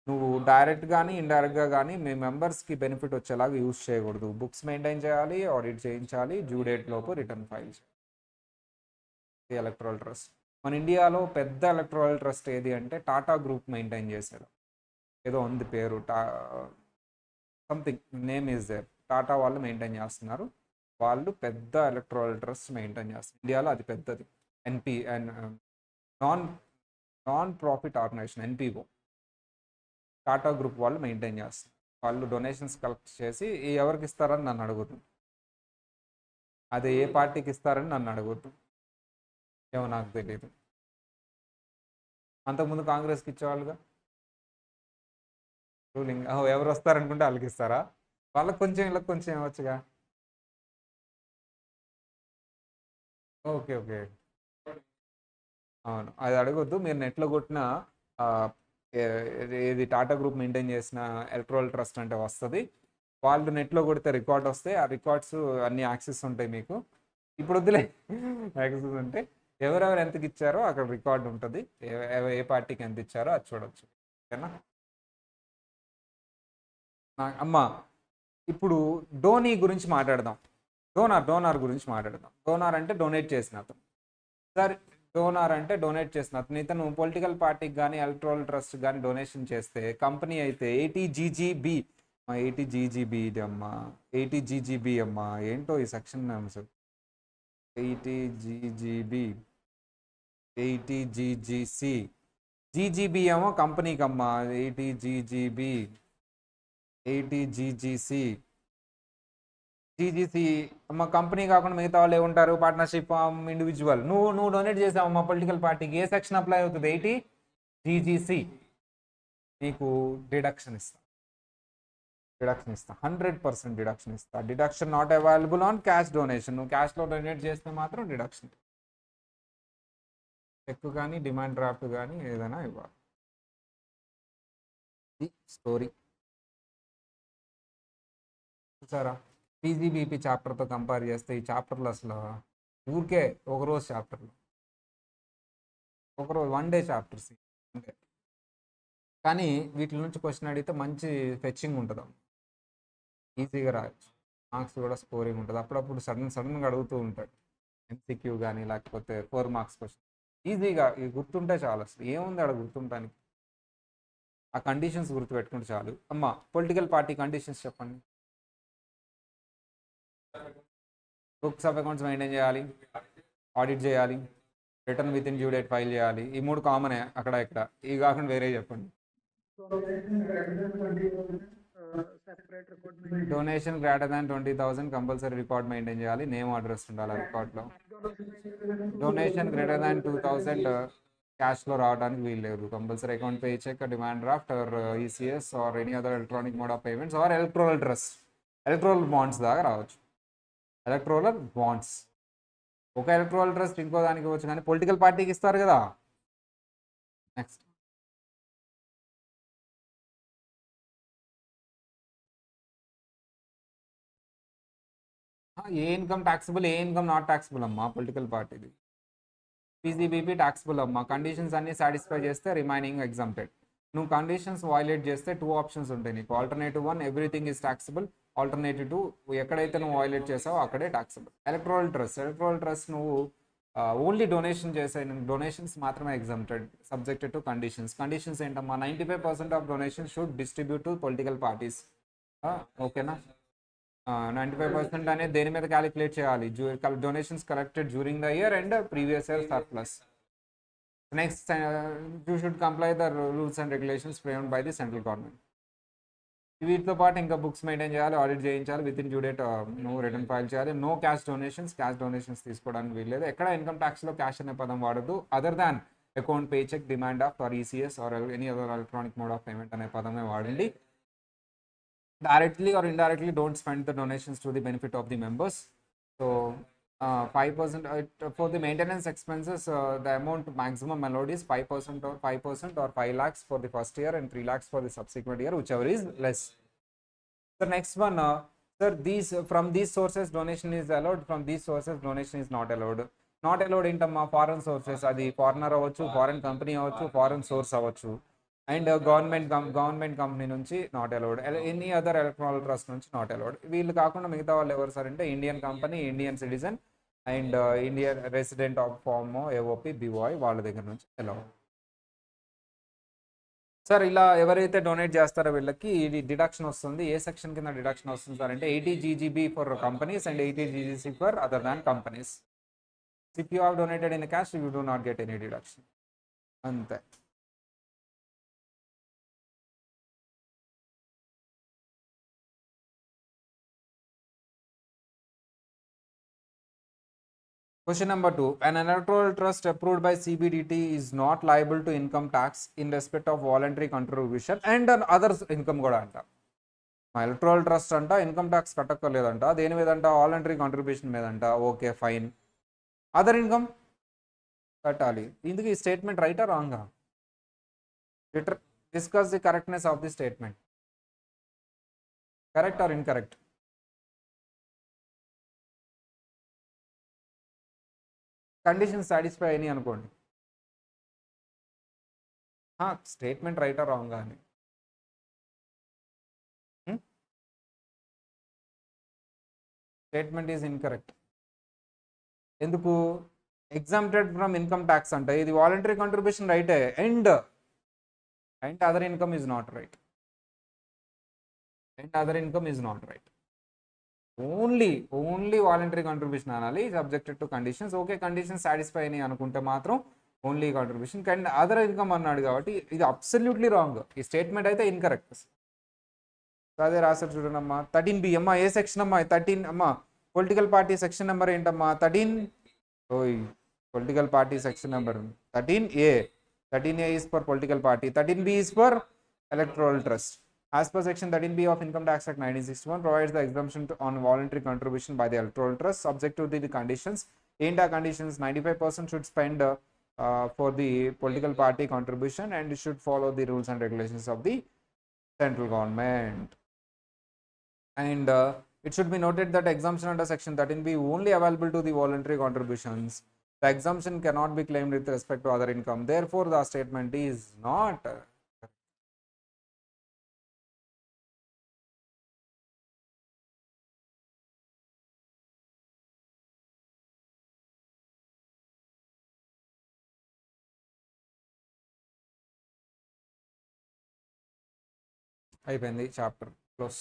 నువ్వు డైరెక్ట్ కానీ ఇండైరెక్ట్గా కానీ మీ మెంబర్స్కి బెనిఫిట్ వచ్చేలాగా యూజ్ చేయకూడదు. బుక్స్ మెయింటైన్ చేయాలి, ఆడిట్ చేయించాలి, డ్యూ డేట్ లోపు రిటర్న్ ఫైల్ చేయాలి. ఎలక్ట్రల్ ట్రస్ట్ మన ఇండియాలో పెద్ద ఎలక్ట్రల్ ట్రస్ట్ ఏది అంటే టాటా గ్రూప్ మెయింటైన్ చేశారు. ఏదో ఉంది పేరు, something name is there. Tata వాళ్ళు మెయింటైన్ చేస్తున్నారు. వాళ్ళు పెద్ద ఎలక్ట్రల్ ట్రస్ట్ మెయింటైన్ చేస్తారు. ఇండియాలో అది పెద్దది. Non profit organization NPO Tata group వాళ్ళు మెయింటైన్ చేస్తారు. వాళ్ళు డొనేషన్స్ కలెక్ట్ చేసి ఎవరికి ఇస్తారని నన్ను అడుగుతుంది. అది ఏ పార్టీకి ఇస్తారని నన్ను అడుగుతుంది. ఏమో నాకు తెలియదు. అంతకుముందు కాంగ్రెస్కి ఇచ్చేవాళ్ళుగా రూలింగ్. ఎవరు వస్తారనుకుంటే వాళ్ళకి ఇస్తారా? వాళ్ళకి కొంచెం వీళ్ళకి కొంచెం ఇవ్వచ్చుగా. ఓకే అవును, అది అడగొద్దు. మీరు నెట్లో కొట్టిన ఏది టాటా గ్రూప్ మెయింటైన్ చేసిన ఎలక్ట్రల్ ట్రస్ట్ అంటే వస్తుంది. వాళ్ళు నెట్లో కొడితే రికార్డ్ వస్తాయి. ఆ రికార్డ్స్ అన్ని యాక్సెస్ ఉంటాయి మీకు. ఇప్పుడు వద్దులే, యాక్సెస్ ఉంటే ఎవరెవరు ఎంతకి ఇచ్చారో అక్కడ రికార్డ్ ఉంటుంది. ఏ పార్టీకి ఎంత ఇచ్చారో అది చూడవచ్చు. ఓకేనా అమ్మ? ఇప్పుడు డోనీ గురించి మాట్లాడదాం. డోనార్ గురించి మాట్లాడదాం. డోనార్ అంటే డొనేట్ చేసిన అతను. సార్ డోనార్ అంటే డొనేట్ చేసిన అతను. ఇతను పొలిటికల్ పార్టీకి కానీ ఎలక్ట్రల్ ట్రస్ట్ కానీ డొనేషన్ చేస్తే కంపెనీ అయితే 80GGB ఇది అమ్మా. 80GGB అమ్మా, ఏంటో ఈ సెక్షన్ నేమ్స్. 80GGC GGB ఏమో కంపెనీకి అమ్మా. 80GGC జీజీసీ మా కంపెనీ కాకుండా మిగతా వాళ్ళు ఏముంటారు, పార్ట్నర్షిప్ ఫామ్, ఇండివిజువల్. నువ్వు డొనేట్ చేసావు మా పొలిటికల్ పార్టీకి, ఏ సెక్షన్ అప్లై అవుతుంది? 80 జీజీసీ. నీకు డిడక్షన్ ఇస్తా 100% డిడక్షన్ ఇస్తా. Deduction not available on cash donation. నువ్వు క్యాష్లో డొనేట్ చేస్తే మాత్రం డిడక్షన్. చెక్ కానీ డిమాండ్ డ్రాఫ్ట్ కానీ ఏదైనా ఇవ్వాలి. ఇది స్టోరీ. చూసారా, పీజీబీపీ చాప్టర్తో కంపేర్ చేస్తే ఈ చాప్టర్లు అసలు ఊరికే ఒకరోజు చాప్టర్లు, ఒకరోజు 1 డే చాప్టర్స్ అంటే. కానీ వీటి నుంచి క్వశ్చన్ అడిగితే మంచి ఫెచ్చింగ్ ఉంటుంది, ఈజీగా రాయొచ్చు, మార్క్స్ కూడా స్కోరింగ్ ఉంటుంది. అప్పుడప్పుడు సడన్గా అడుగుతూ ఉంటాడు ఎంసీక్యూ కానీ లేకపోతే 4 మార్క్స్ క్వశ్చన్. ఈజీగా ఇవి గుర్తుంటే చాలు. అసలు ఏముంది అక్కడ గుర్తుంటానికి, ఆ కండిషన్స్ గుర్తుపెట్టుకుంటే చాలు. అమ్మ పొలిటికల్ పార్టీ కండిషన్స్ చెప్పండి. బుక్స్ ఆఫ్ అకౌంట్స్ మెయింటైన్ చేయాలి, ఆడిట్ చేయాలి, return within due date file చేయాలి. ఈ 3 కామనే అక్కడ ఇక్కడ. ఇవి కాకుండా వేరే చెప్పండి. Donation greater than 20,000 compulsory record maintain చేయాలి, నేమ్ అడ్రస్ ఉండాలి రికార్డ్లో. డొనేషన్ గ్రేటర్ దాన్ 2,000 క్యాష్లో రావడానికి వీలు లేదు. Compulsory account, pay cheque, demand draft or ECS or any other electronic mode of payments or electoral trust. Electoral bonds దాకా రావచ్చు. Electoral bonds, ఒక electoral trust ఇంకో దానికి ఇవ్వచ్చు, కానీ పొలిటికల్ పార్టీకి ఇస్తారు కదా. నెక్స్ట్, ఏ ఇన్కమ్ ట్యాక్సిబుల్, ఏ ఇన్కమ్ నాట్ ట్యాక్సిబుల్ అమ్మా పొలిటికల్ పార్టీది. పీజీబీపీ ట్యాక్సిబుల్ అమ్మా. కండిషన్స్ అన్ని సాటిస్ఫై చేస్తే రిమైనింగ్ ఎగ్జామ్టెడ్. నువ్వు కండిషన్స్ వైలేట్ చేస్తే 2 ఆప్షన్స్ ఉంటాయి నీకు. Alternative 1 everything is taxable, alternative 2 ఎక్కడైతే నువ్వు వైలేట్ చేసావో అక్కడే ట్యాక్సిబుల్. ఎలక్ట్రోరల్ ట్రస్ట్ నువ్వు ఓన్లీ డొనేషన్ చేసే డొనేషన్స్ మాత్రమే exempted, subjected to conditions. Conditions ఏంటమ్మా? 95% of donation should distribute to political parties. ఓకేనా? 95% అనేది దేని మీద క్యాలిక్యులేట్ చేయాలి? Donations collected during the year and previous year surplus. Next, you should comply the rules and regulations framed by the central government. వీటితో పాటు ఇంకా books maintain చేయాలి, audit చేయించాలి, విత్ ఇన్ డ్యూ డేట్ నువ్వు రిటర్న్ ఫైల్ చేయాలి. No cash donations తీసుకోవడానికి వీల్లేదు. ఎక్కడ ఇన్కమ్ ట్యాక్స్లో క్యాష్ అనే పదం వాడద్దు. Other than account, pay cheque, demand off or ECS or any other electronic mode of payment అనే పదమే వాడండి. Directly or indirectly, don't spend the donations to the benefit of the members. So 5% for the maintenance expenses, the amount maximum allowed is 5% or 5 lakhs for the first year and 3 lakhs for the subsequent year, whichever is less. The next one, sir, from these sources donation is allowed, from these sources donation is not allowed. Not allowed ఏంటమ్మా? Foreign sources, అది foreigner అవ్వచ్చు, foreign company అవ్వచ్చు, foreign source అవ్వచ్చు, and government company నుంచి not allowed, any other electronic trust నుంచి not allowed. వీళ్ళు కాకుండా మిగతా వాళ్ళు ఎవరు సార్ అంటే Indian company, Indian citizen and Indian resident of firm, AOP, BOI వాళ్ళ దగ్గర నుంచి అలౌడ్. సార్ ఇలా ఎవరైతే డొనేట్ చేస్తారో వీళ్ళకి ఇది డిడక్షన్ వస్తుంది. ఏ సెక్షన్ కింద డిడక్షన్ వస్తుంది సార్ అంటే 80 GGB for companies and 80 GGC for other than companies. If you have donated in cash you do not get any deduction. అంతే. Question number 2. An electoral trust approved by CBDT is not liable to income tax in respect of voluntary contribution and others income కూడా అంట. మా electoral trust అంట income tax కట్టక్కర్లేదంట. దేని మీద అంట? Voluntary contribution మీద అంట. Okay fine. అదర్ ఇన్కమ్ కట్టాలి. ఇందుకు ఈ స్టేట్మెంట్ రైటా రాంగా? Discuss the correctness of the statement. Correct or incorrect? Conditions satisfy అయినాయి అనుకోండి. స్టేట్మెంట్ రైటా రాంగా అని. Statement is incorrect. ఎందుకు? ఎగ్జామ్టెడ్ ఫ్రమ్ ఇన్కమ్ ట్యాక్స్ అంటే ఇది వాలంటరీ కాంట్రిబ్యూషన్ రైటే, and other income is not right. Only voluntary contribution అనాలి, subjected to conditions. Okay conditions satisfy అయినాయి అనుకుంటే మాత్రం only contribution. And other income అన్నాడు కాబట్టి ఇది అబ్సల్యూట్లీ రాంగ్. ఈ స్టేట్మెంట్ అయితే ఇన్కరెక్ట్. అదే రాశారు చూడండి అమ్మా 13B అమ్మా ఏ సెక్షన్ అమ్మా 13 అమ్మా పొలిటికల్ పార్టీ సెక్షన్ నెంబర్ ఏంటమ్మా 13 ఓయ్ political party section number 13A 13A is for political party 13B is for electoral trust. As per section 13B of Income Tax Act 1961 provides the exemption on voluntary contribution by the electoral trust subject to the conditions. ఏంటా conditions 95% should spend for the political party contribution and it should follow the rules and regulations of the central government. And it should be noted that exemption under section 13B only available to the voluntary contributions. The exemption cannot be claimed with respect to other income. Therefore, the statement is not అయిపోయింది chapter close.